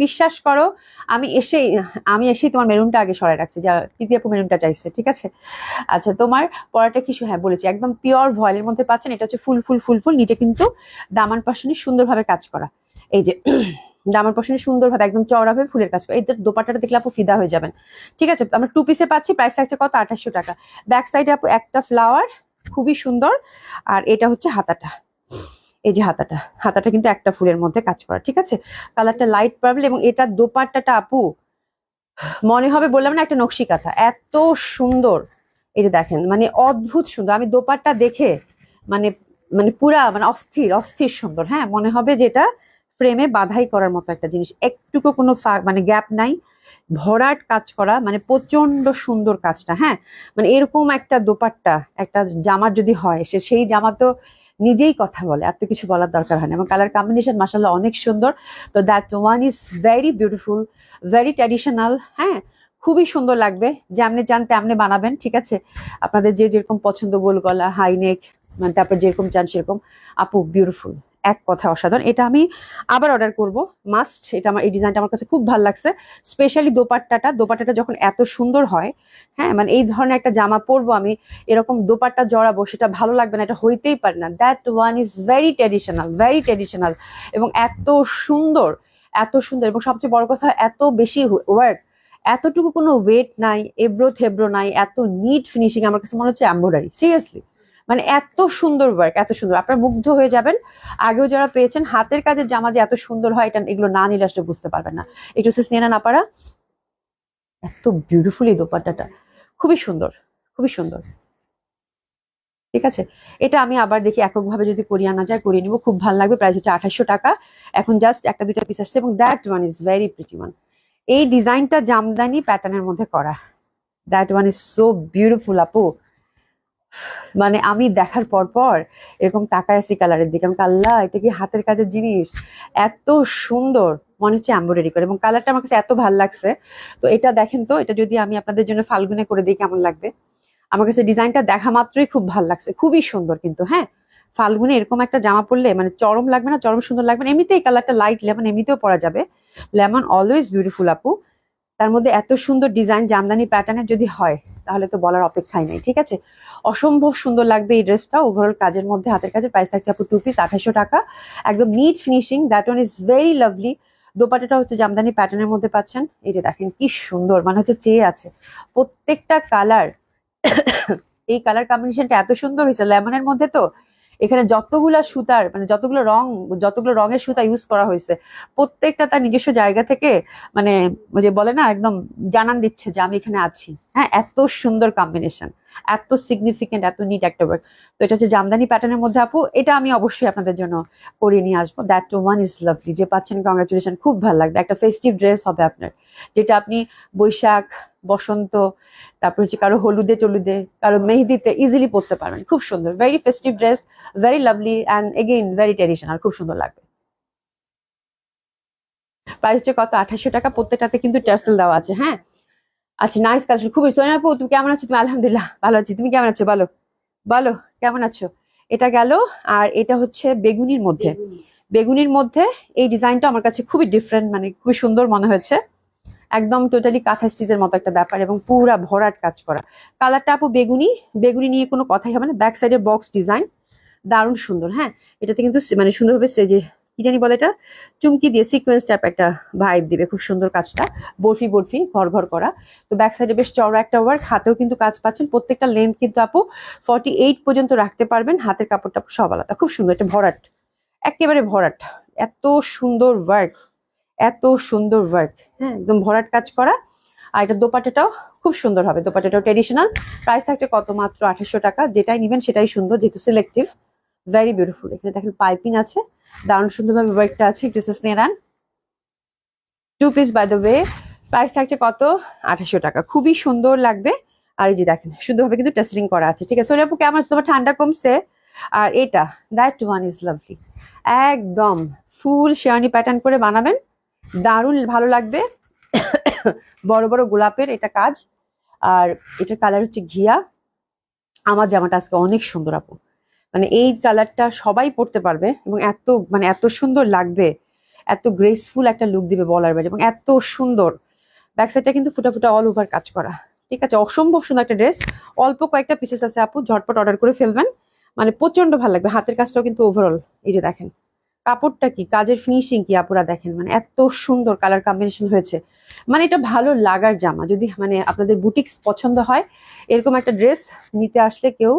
বিশ্বাস করো, আমি এসেই তোমার মেরুনটা আগে সরাই রাখছি, যা প্রীতি আপু মেরুনটা চাইছে, ঠিক আছে। আচ্ছা, তোমার পরাটা কিছু, হ্যাঁ বলেছি, একদম পিওর ভয়েলের মধ্যে পাচ্ছেন। এটা হচ্ছে ফুল ফুল ফুল ফুল, নিচে কিন্তু দামান পাশানি সুন্দরভাবে কাজ করা, এই যে দামান পাশানি সুন্দরভাবে একদম চওড়াভাবে ফুলের কাজ করা। এই দোপাট্টাটা দেখলে আপু ফিদা হয়ে যাবেন, ঠিক আছে। আমরা 2 পিসে পাচ্ছি, প্রাইস থাকছে কত, 2800 টাকা। ব্যাক সাইডে আপু একটা ফ্লাওয়ার, খুবই সুন্দর। আর এটা হচ্ছে হাতাটা, এই যে হাতাটা কিন্তু একটা ফুলের মধ্যে কাজ করা, ঠিক আছে। কালারটা লাইট পার্পল, এবং এটা দোপাট্টাটা আপু মনে হবে, বললাম না, একটা নকশি কাঁথা, এত সুন্দর। এই যে দেখেন মানে অদ্ভুত সুন্দর, আমি দোপাট্টা দেখে মানে মানে পুরা মানে অস্থির অস্থির সুন্দর। হ্যাঁ, মনে হবে যে এটা ফ্রেমে বাধাই করার মতো একটা জিনিস, একটুকু কোনো মানে গ্যাপ নাই, ভরাট কাজ করা, মানে প্রচন্ড সুন্দর কাজটা। হ্যাঁ, মানে এরকম একটা দোপাট্টা একটা জামার যদি হয়, সেই জামা তো নিজেই কথা বলে, এত কিছু বলার দরকার হয় না। এবং কালার কম্বিনেশন মাশাআল্লাহ অনেক সুন্দর। তো that one is very beautiful, very traditional. হ্যাঁ, খুবই সুন্দর লাগবে, যেমনি চান তেমনি বানাবেন, ঠিক আছে। আপনাদের যে যেরকম পছন্দ, গোল গলা, হাই নেক, মানে তারপর যেরকম চান সেরকম। আপু বিউটিফুল, এক কথা অসাধারণ। এটা আমি আবার অর্ডার করব, মাস্ট। এটা আমার, এই ডিজাইনটা আমার কাছে খুব ভালো লাগছে, স্পেশালি দোপাট্টাটা যখন এত সুন্দর হয়। হ্যাঁ, মানে এই ধরনের একটা জামা পরবো আমি, এরকম দোপাট্টা জড়াবো, সেটা ভালো লাগবে না, এটা হইতেই পারে না। That one is very traditional, very traditional, এবং এত সুন্দর, এত সুন্দর। এবং সবচেয়ে বড় কথা, এত বেশি ওয়ার্ক, এতটুকু কোনো ওয়েট নাই, এবড়ো থেবড়ো নাই, এত নিট ফিনিশিং, আমার কাছে মনে হচ্ছে এমব্রয়ডারি, সিরিয়াসলি। মানে এত সুন্দর ওয়ার্ক, এত সুন্দর, আপনারা মুগ্ধ হয়ে যাবেন। আগেও যারা পেয়েছেন হাতের কাজের জামা যে এত সুন্দর হয়, এটা এগুলো না নিলে আসলে বুঝতে পারবেন না। একটু সিস নিয়ে নেন আপারা, এত বিউটিফুল এই দোপাট্টাটা, খুবই সুন্দর, খুবই সুন্দর, ঠিক আছে। এটা আমি আবার দেখি এককভাবে যদি করিয়ে আনা যায়, করিয়ে নিবো, খুব ভালো লাগবে। প্রাইস হচ্ছে 2800 টাকা। এখন জাস্ট একটা দুইটা পিস আসছে, এবং that one is very pretty one. এই ডিজাইনটা জামদানি প্যাটার্নের মধ্যে করা, that one is so beautiful আপু। মানে আমি দেখার পর পর এরকম তাকায় আছি কালারের দিকে, আমি আল্লাহ, এটা কি হাতের কাজের জিনিস, এত সুন্দর, মনে হচ্ছে এমব্রয়ডারি করে, এবং কালারটা আমার কাছে এত ভালো লাগছে। তো এটা দেখেন তো, এটা যদি আমি আপনাদের জন্য ফাল্গুনে করে দিই কেমন লাগবে। আমার কাছে ডিজাইনটা দেখা মাত্রই খুব ভালো লাগছে, খুবই সুন্দর কিন্তু। হ্যাঁ, ফাল্গুনে এরকম একটা জামা পরলে মানে চরম লাগবে না, চরম সুন্দর লাগবে না। এমনিতে এই কালারটা লাইট লেমন, এমনিতেও পরা যাবে, লেমন অলওয়েজ বিউটিফুল আপু। তার মধ্যে এত সুন্দর ডিজাইন জামদানি প্যাটার্নের যদি হয়, তাহলে তো বলার অপেক্ষাই নেই, ঠিক আছে। অসম্ভব সুন্দর লাগবে এই ড্রেসটা, ওভারঅল কাজের মধ্যে, হাতের কাজের। প্রাইস থাকছে আপু 2 পিস 2800 টাকা, একদম neat finishing, that one is very lovely. দোপাট্টাটা হচ্ছে জামদানি প্যাটার্নের মধ্যে পাচ্ছেন, এই যে দেখেন কি সুন্দর, মানে হচ্ছে চেয়ে আছে প্রত্যেকটা কালার। এই কালার কম্বিনেশনটা এত সুন্দর হয়েছে লেমনের মধ্যে। তো এখানে যতগুলা সুতার মানে যতগুলো রঙের সুতা ইউজ করা হয়েছে, প্রত্যেকটা তার নিজস্ব জায়গা থেকে মানে ওই যে বলে না, একদম জানান দিচ্ছে যে আমি এখানে আছি। হ্যাঁ, এত সুন্দর কম্বিনেশন, এত সিগনিফিকেন্ট, এত নিট একটা ওয়ার্ক। তো এটা হচ্ছে জামদানি প্যাটার্নের মধ্যে আপু, এটা আমি অবশ্যই আপনাদের জন্য করিয়ে নিয়ে আসবো। দ্যাট ওয়ান ইজ লাভলি, যে পাচ্ছেন কংগ্রাচুলেশন, খুব ভালো লাগবে। একটা ফেস্টিভ ড্রেস হবে আপনার, যেটা আপনি বৈশাখ, বসন্ত, তারপর হচ্ছে কারো হলুদে টলুদে, কারো মেহেদিতে ইজিলি পরতে পারবেন। খুব সুন্দর, very festive dress, very lovely, and again very traditional, খুব সুন্দর লাগবে। প্রাইস হচ্ছে কত, 2800 টাকা। প্রত্যেকটাতে কিন্তু টার্সেল দেওয়া আছে। হ্যাঁ, আচ্ছা, নাইস কালেকশন, খুবই। সোনিয়া আপু, তুমি কেমন আছো? তুমি? আলহামদুলিল্লাহ ভালো আছি, তুমি কেমন আছো বলো, বলো কেমন আছো। এটা গেল। আর এটা হচ্ছে বেগুনির মধ্যে, বেগুনির মধ্যে এই ডিজাইনটা আমার কাছে খুবই ডিফারেন্ট, মানে খুবই সুন্দর মনে হয়েছে। একদম টোটালি কাঁথা স্টিচের মতো একটা ব্যাপার, এবং পুরা ভরাট কাজ করা। কালারটা আপু বেগুনি, বেগুনি নিয়ে কোনো কথাই হবে না। ব্যাক সাইডে বক্স ডিজাইন, দারুণ সুন্দর। হ্যাঁ, এটাতে কিন্তু মানে সুন্দরভাবে সেজে কি জানি বলে এটা, চুমকি দিয়ে সিকোয়েন্স টাইপ একটা ভাইব দিবে, খুব সুন্দর কাজটা, বরফি বরফি ঘর ঘর করা। তো ব্যাক সাইডে বেশ চওড়া একটা ওয়ার্ক, হাতেও কিন্তু কাজ পাচ্ছেন, প্রত্যেকটা লেন্থ কিন্তু আপু 48 পর্যন্ত রাখতে পারবেন, হাতের কাপড়টা সব আলাদা, খুব সুন্দর, এটা ভরাট, একেবারে ভরাট, এত সুন্দর ওয়ার্ক, এত সুন্দর ওয়ার্ক, হ্যাঁ একদম ভরাট কাজ করা। আর এটা দোপাট্টাটাও খুব সুন্দর হবে, দোপাট্টাটাও ট্রেডিশনাল। প্রাইস থাকছে কত, মাত্র 2800 টাকা। যেটাই নিবেন সেটাই সুন্দর, যেহেতু সিলেক্টিভ, ভেরি বিউটিফুল। এখানে দেখেন পাইপিং আছে, দারুণ সুন্দরভাবে ওয়ার্কটা আছে, একটু নিয়ে নেন। 2 piece by the way, price থাকছে কত, 2800 টাকা, খুবই সুন্দর লাগবে। আর এই যে দেখেন সুন্দরভাবে কিন্তু টেস্টিং করা আছে, ঠিক আছে। আপু কেমন আছে, তোমার ঠান্ডা কমছে? আর এটা দ্যাট ওয়ান ইজ লাভলি, একদম ফুল শেয়ারনি প্যাটার্ন করে বানাবেন, দারুণ ভালো লাগবে। বড় বড় গোলাপের এটা কাজ, আর এটার কালার হচ্ছে ঘিয়া। আমার জামাটা আজকে অনেক সুন্দর আপু, মানে এই কালারটা সবাই পরতে পারবে এবং এত মানে এত সুন্দর লাগবে, এত গ্রেসফুল একটা লুক দিবে বলার বাইরে, এবং এত সুন্দর। ব্যাক সাইডটা কিন্তু ফুটা ফুটা অল ওভার কাজ করা, ঠিক আছে, অসম্ভব সুন্দর একটা ড্রেস। অল্প কয়েকটা পিসেস আছে আপু, ঝটপট অর্ডার করে ফেলবেন, মানে প্রচন্ড ভালো লাগবে। হাতের কাজটাও কিন্তু ওভারঅল, এই যে দেখেন কাপড়টা কি, কাজের ফিনিশিং কি আপুরা দেখেন, মানে এত সুন্দর কালার কম্বিনেশন হয়েছে, মানে এটা ভালো লাগার জামা। যদি মানে আপনাদের বুটিক্স পছন্দ হয়, এরকম একটা ড্রেস নিতে আসলে কেউ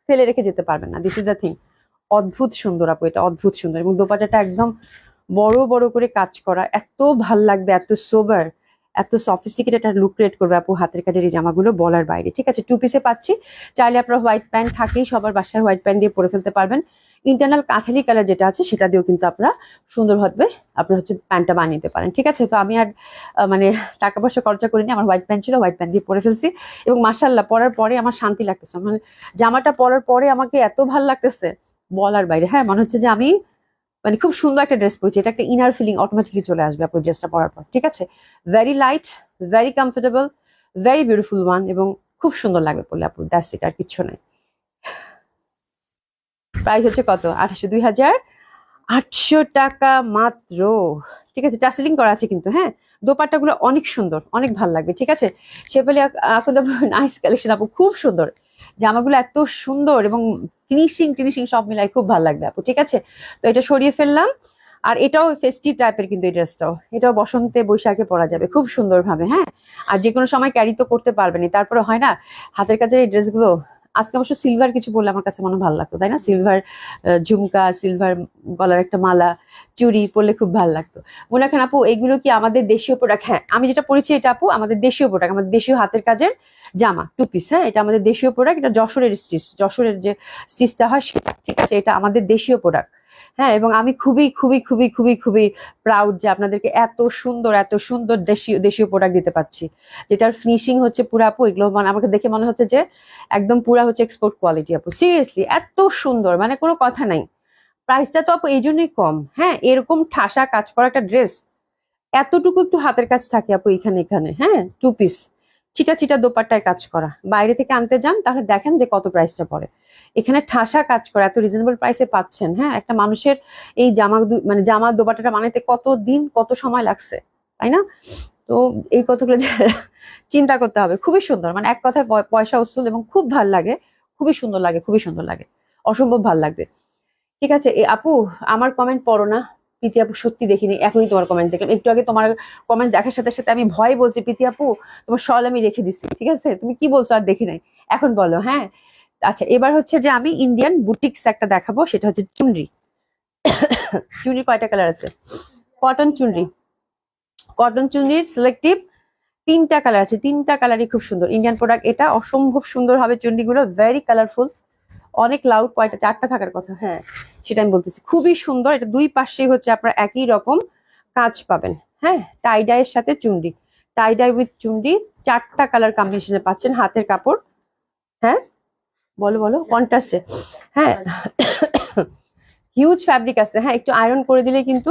ফেলে রেখে যেতে পারবেন না। দিস ইজ দ্য থিং, অদ্ভুত সুন্দর আপু, এটা অদ্ভুত সুন্দর, এবং দোপাট্টাটা একদম বড় বড় করে কাজ করা, এত ভাল লাগবে, এত সোবার, এত সফিস্টিকেটেড একটা লুক ক্রিয়েট করবে আপু হাতের কাজের এই জামাগুলো বলার বাইরে, ঠিক আছে। 2 পিসে পাচ্ছি, চাইলে আপনারা হোয়াইট প্যান্ট থাকেই, সবার বাসায় হোয়াইট প্যান্ট দিয়ে পরে ফেলতে পারবেন। ইন্টারনাল কাঁঠালি কালার যেটা আছে সেটা দিয়েও কিন্তু আপনারা সুন্দরভাবে আপনারা হচ্ছে প্যান্টটা বানিয়ে নিতে পারেন, ঠিক আছে। তো আমি আর মানে টাকা পয়সা খরচা করিনি, আমার হোয়াইট প্যান্ট ছিল, হোয়াইট প্যান্ট দিয়ে পরে ফেলছি, এবং মাশাআল্লাহ পরার পরে আমার শান্তি লাগতেছে, মানে জামাটা পরার পরে আমাকে এত ভালো লাগতেছে বলার বাইরে। হ্যাঁ মনে হচ্ছে যে আমি মানে খুব সুন্দর একটা ড্রেস পরেছি, এটা একটা ইনার ফিলিং অটোমেটিকলি চলে আসবে আপনার ড্রেসটা পরার পর, ঠিক আছে। Very light, very comfortable, very beautiful one, এবং খুব সুন্দর লাগবে পরলে আপু, দ্যাটস ইট, আর কিচ্ছু নাই। প্রাইস হচ্ছে কত, 2800, 2800 টাকা মাত্র, ঠিক আছে। টাসেলিং করা আছে কিন্তু, হ্যাঁ দোপাট্টাগুলো অনেক সুন্দর, অনেক ভালো লাগবে, ঠিক আছে। শেফালি এখন নাইস কালেকশন আপু, খুব সুন্দর জামাগুলো, এত সুন্দর, এবং ফিনিশিং টিনিশিং সব মিলাই খুব ভালো লাগবে আপু, ঠিক আছে। তো এটা সরিয়ে ফেললাম। আর এটাও ফেস্টিভ টাইপের কিন্তু এই ড্রেসটাও, এটাও বসন্তে বৈশাখে পরা যাবে খুব সুন্দরভাবে, হ্যাঁ। আর যে কোনো সময় ক্যারি তো করতে পারবেনি, তারপরে হয় না হাতের কাজের এই ড্রেসগুলো। আজকে অবশ্য সিলভার কিছু বললে আমার কাছে মনে ভালো লাগতো, তাই না, সিলভার ঝুমকা, সিলভার গলার একটা মালা, চুড়ি পরলে খুব ভালো লাগতো। মনে রাখেন আপু, এগুলো কি আমাদের দেশীয় প্রোডাক্ট? হ্যাঁ আমি যেটা পরেছি এটা আপু আমাদের দেশীয় প্রোডাক্ট, আমাদের দেশীয় হাতের কাজের জামা, 2 পিস, হ্যাঁ এটা আমাদের দেশীয় প্রোডাক্ট, এটা যশোরের স্টিচ, যশোরের যে স্টিচটা হয় সেটা, ঠিক আছে, এটা আমাদের দেশীয় প্রোডাক্ট। হ্যাঁ এবং আমি খুবই খুবই খুবই খুবই খুবই প্রাউড যে আপনাদেরকে এত সুন্দর এত সুন্দর দেশীয় দেশীয় প্রোডাক্ট দিতে পারছি, যেটার ফিনিশিং হচ্ছে পুরো আপু, এগুলো মানে আমাকে দেখে মনে হচ্ছে যে একদম পুরা হচ্ছে এক্সপোর্ট কোয়ালিটি আপু, সিরিয়াসলি এত সুন্দর, মানে কোনো কথা নাই। প্রাইসটা তো আপু এই জন্যই কম, হ্যাঁ এরকম ঠাসা কাজ করা একটা ড্রেস, এতটুকু একটু হাতের কাজ থাকে আপু এখানে এখানে, হ্যাঁ 2 পিস, চিটা চিটা দোপাট্টায় কাজ করা, বাইরে থেকে আনতে যান তাহলে দেখেন যে কত প্রাইসটা পড়ে, এখানে ঠাসা কাজ করা এত রিজনেবল প্রাইসে পাচ্ছেন। হ্যাঁ একটা মানুষের এই মানে জামা দোপাট্টাটা বানাইতে কত দিন কত সময় লাগছে, তাই না? তো এই কতগুলো যে চিন্তা করতে হবে, খুবই সুন্দর, মানে এক কথায় পয়সা উসুল, এবং খুব ভাল লাগে, খুবই সুন্দর লাগে, খুবই সুন্দর লাগে, অসম্ভব ভাল লাগবে, ঠিক আছে। আপু আমার কমেন্ট পড়ো না, প্রীতি আপু সত্যি দেখিনি, এখনই তোমার কমেন্ট দেখলাম, একটু আগে তোমার কমেন্ট দেখার সাথে সাথে আমি ভয় বলছি প্রীতি আপু তোমার শল আমি রেখে দিচ্ছি, ঠিক আছে, তুমি কি বলছো আর দেখি নাই, এখন বলো। হ্যাঁ আচ্ছা এবার হচ্ছে যে আমি ইন্ডিয়ান বুটিক্স একটা দেখাবো, সেটা হচ্ছে চুনরি। চুনরি কয়টা কালার আছে, কটন চুনরি, কটন চুনরির সিলেক্টিভ 3টা কালার আছে, 3টা কালারই খুব সুন্দর, ইন্ডিয়ান প্রোডাক্ট, এটা অসম্ভব সুন্দর হবে চুনরিগুলো, ভেরি কালারফুল, অনেক লাউড, কয়টা 4টা থাকার কথা, হ্যাঁ সেটা আমি বলতেছি, খুবই সুন্দর। এটা দুই পাশে হচ্ছে আপনারা একই রকম কাজ পাবেন, হ্যাঁ টাই ডাইয়ের সাথে চুনরি, টাই ডাই উইথ চুনরি, 4টা কালার কম্বিনেশনে পাচ্ছেন, হাতের কাপড়, হ্যাঁ বলো বলো কন্ট্রাস্টে, হ্যাঁ হিউজ ফ্যাব্রিক আছে, হ্যাঁ একটু আয়রন করে দিলে কিন্তু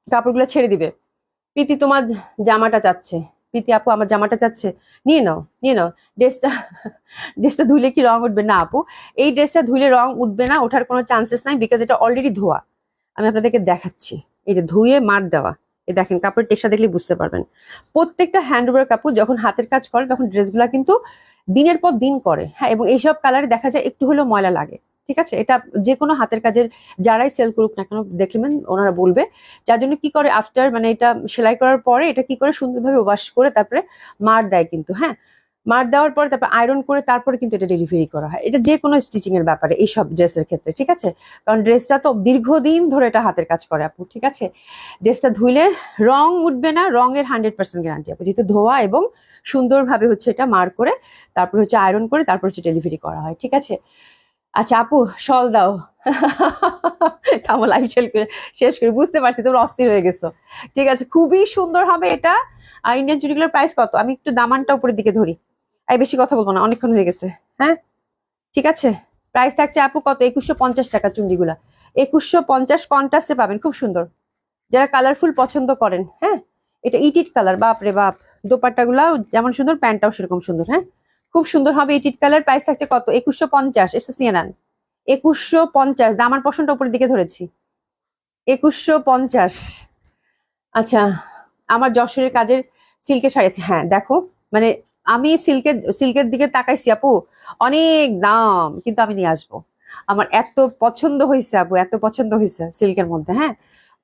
কাপড়গুলো ছেড়ে দিবে। প্রীতি তোমার জামাটা চাচ্ছে, প্রীতি আপু আমার জামাটা চাচ্ছে, নিয়ে নাও নিয়ে নাও, ড্রেসটা ড্রেসটা ধুলে কি রং উঠবে? না আপু এই ড্রেসটা ধুলে রং উঠবে না, ওঠার কোনো চান্সেস নাই, বিকজ এটা অলরেডি ধোয়া, আমি আপনাদেরকে দেখাচ্ছি, এই যে ধুয়ে মার দেওয়া, এই দেখেন কাপড়ের টেক্সচার দেখলে বুঝতে পারবেন। প্রত্যেকটা হ্যান্ডওয়ার্ক কাপড় যখন হাতের কাজ করে তখন ড্রেসগুলা কিন্তু দিনের পর দিন করে, হ্যাঁ এবং এইসব কালারে দেখা যায় একটু হলেও ময়লা লাগে, ঠিক আছে, এটা যে কোনো হাতের কাজের যারাই সেল করুক না কেন দেখবেন ওনারা বলবে। যার জন্য কি করে আফটার মানে এটা সেলাই করার পরে এটা কি করে সুন্দরভাবে ওয়াশ করে তারপরে মার দেয় কিন্তু, হ্যাঁ মার দেওয়ার পরে তারপর আয়রন করে তারপরে কিন্তু এটা ডেলিভারি করা হয়। এটা যে কোনো স্টিচিং এর ব্যাপারে এই সব ড্রেসের ক্ষেত্রে, ঠিক আছে, কারণ ড্রেসটা তো দীর্ঘদিন ধরে এটা হাতের কাজ করে আপু, ঠিক আছে। ড্রেসটা ধুইলে রং উঠবে না, রঙের 100% গ্যারান্টি আপু, যেহেতু ধোয়া এবং সুন্দরভাবে হচ্ছে এটা মার করে তারপর হচ্ছে আয়রন করে তারপর হচ্ছে ডেলিভারি করা হয়, ঠিক আছে। আচ্ছা আপু শল দাও। আমার লাইফ শেষ করে বুঝতে পারছি তোমরা অস্থির হয়ে গেছো, ঠিক আছে। খুবই সুন্দর হবে এটা। আর ইন্ডিয়ান চুড়িগুলোর প্রাইস কত, আমি একটু দামানটা উপরের দিকে ধরি, এই বেশি কথা বলবো না, অনেকক্ষণ হয়ে গেছে। হ্যাঁ ঠিক আছে, প্রাইস থাকছে আপু কত, 2150 টাকা চুন্ডিগুলা। 2150 কন্ট্রাস্টে পাবেন, খুব সুন্দর। যারা কালারফুল পছন্দ করেন, হ্যাঁ এটা ইটিট কালার, বাপ রে বাপ। দোপাট্টা গুলা যেমন সুন্দর প্যান্টটাও সেরকম সুন্দর, হ্যাঁ খুব সুন্দর হবে ইটিট কালার। প্রাইস থাকছে কত, 2150। এসএস নিয়ে নেন 2150, দামান পশনটা উপরের দিকে ধরেছি, 2150। আচ্ছা আমার যশোরের কাজের সিল্কের শাড়ি আছে, হ্যাঁ দেখো মানে আমি সিল্কের দিকে তাকাইছি আপু, অনেক দাম, কিন্তু আমি নিয়ে আসবো। আমার এত পছন্দ হয়েছে আপু, এত পছন্দ হয়েছে সিল্কের মধ্যে, হ্যাঁ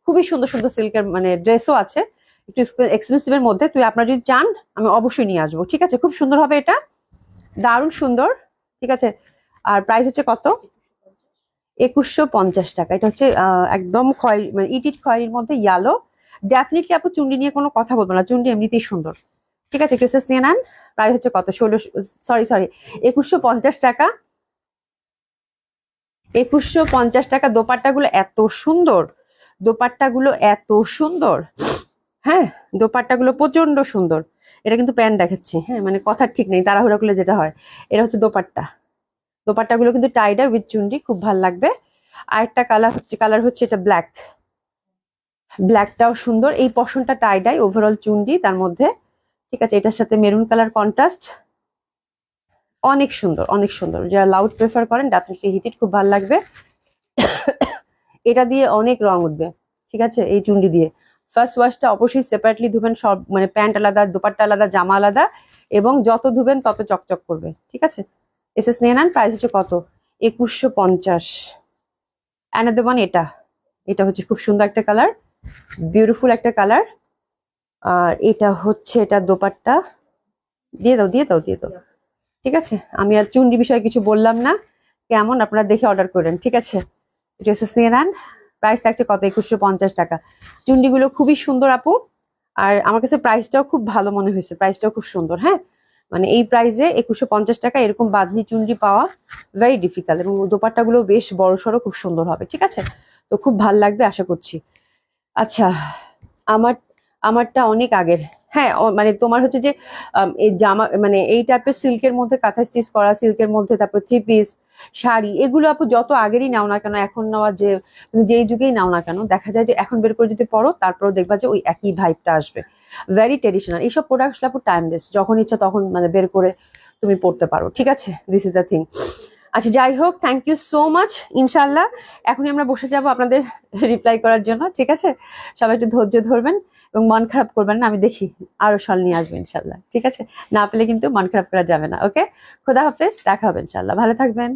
খুবই সুন্দর সুন্দর সিল্কের মানে ড্রেসও আছে একটু এক্সপেন্সিভের মধ্যে। তুই আপনারা যদি চান আমি অবশ্যই নিয়ে আসবো, ঠিক আছে। খুব সুন্দর হবে এটা, দারুণ সুন্দর, ঠিক আছে। আর প্রাইস হচ্ছে কত, 2150 টাকা। এটা হচ্ছে একদম খয়েরি মানে ইটিট খয়েরির মধ্যে ইয়ালো। ডেফিনেটলি আপু চুন্ডি নিয়ে কোনো কথা বলবো না, চুন্ডি এমনিতেই সুন্দর, ঠিক আছে। ড্রেসেস নিয়ে নেন। প্রাইস হচ্ছে কত, 16 2150 টাকা। 2150 টাকা। দোপাট্টাগুলো এত সুন্দর, দোপাট্টাগুলো এত সুন্দর, হ্যাঁ দোপাট্টাগুলো প্রচন্ড সুন্দর। এটা কিন্তু প্যান্ট দেখাচ্ছি, হ্যাঁ মানে কথা ঠিক নেই, তাড়াহুড়া করলে যেটা হয়। এটা হচ্ছে দোপাট্টা, দোপাট্টাগুলো কিন্তু টাইডা উইথ চুন্ডি, খুব ভালো লাগবে। আরেকটা কালার হচ্ছে এটা ব্ল্যাক, ব্ল্যাকটাও সুন্দর। এই পশনটা টাইডাই, ওভারঅল চুন্ডি তার মধ্যে, ঠিক আছে। এটার সাথে মেরুন কালার কন্ট্রাস্ট, অনেক সুন্দর অনেক সুন্দর। যারা লাউড প্রেফার করেন ডেফিনেটলি হিটেড, খুব ভালো লাগবে। এটা দিয়ে অনেক রং উঠবে, ঠিক আছে। এই চুন্ডি দিয়ে ফার্স্ট ওয়াশটা অবশ্যই সেপারেটলি ধুবেন, সব মানে প্যান্ট আলাদা, দোপাট্টা আলাদা, জামা আলাদা, এবং যত ধুবেন তত চকচক করবে, ঠিক আছে। এসএস নিয়ে নেন। প্রাইস হচ্ছে কত, 2150। অ্যানাদার ওয়ান এটা, এটা হচ্ছে খুব সুন্দর একটা কালার, বিউটিফুল একটা কালার। আর এটা হচ্ছে এটা দোপাট্টা, দিয়ে দাও দিয়ে দাও দিয়ে দাও, ঠিক আছে। আমি আর চুন্ডি বিষয়ে কিছু বললাম না, কেমন আপনারা দেখে অর্ডার করেন, ঠিক আছে। ড্রেসেস নিয়ে নেন। প্রাইস থাকছে কত, 2150 টাকা। চুন্ডিগুলো খুবই সুন্দর আপু, আর আমার কাছে প্রাইসটাও খুব ভালো মনে হয়েছে, প্রাইসটাও খুব সুন্দর, হ্যাঁ মানে এই প্রাইসে 2150 টাকা এরকম বাঁধনি চুন্ডি পাওয়া ভেরি ডিফিকাল্ট, এবং দোপাট্টাগুলো বেশ বড় সড়ো খুব সুন্দর হবে, ঠিক আছে। তো খুব ভাল লাগবে আশা করছি। আচ্ছা আমার আমারটা অনেক আগের, হ্যাঁ মানে তোমার হচ্ছে যে এই জামা মানে এই টাইপের সিল্কের মধ্যে কাঁথা স্টিচ করা, সিল্কের মধ্যে তারপর থ্রি পিস শাড়ি, এগুলো আপু যত আগেরই নাও না কেন, এখন নেওয়া যে তুমি যেই যুগেই নাও না কেন, দেখা যায় যে এখন বের করে যদি পড়ো তারপরেও দেখবা যে ওই একই ভাইবটা আসবে, ভেরি ট্রেডিশনাল। এইসব প্রোডাক্টস আপু টাইমলেস, যখন ইচ্ছা তখন মানে বের করে তুমি পড়তে পারো, ঠিক আছে। This is the thing. আচ্ছা যাই হোক, থ্যাংক ইউ সো মাচ। ইনশাল্লাহ এখনই আমরা বসে যাব আপনাদের রিপ্লাই করার জন্য, ঠিক আছে। সবাই একটু ধৈর্য ধরবেন এবং মন খারাপ করবেন না, আমি দেখি আরো শল নিয়ে আসবো ইনশাল্লাহ, ঠিক আছে। না পেলে কিন্তু মন খারাপ করা যাবে না, ওকে। খোদা হাফেজ, দেখা হবে ইনশাল্লাহ, ভালো থাকবেন।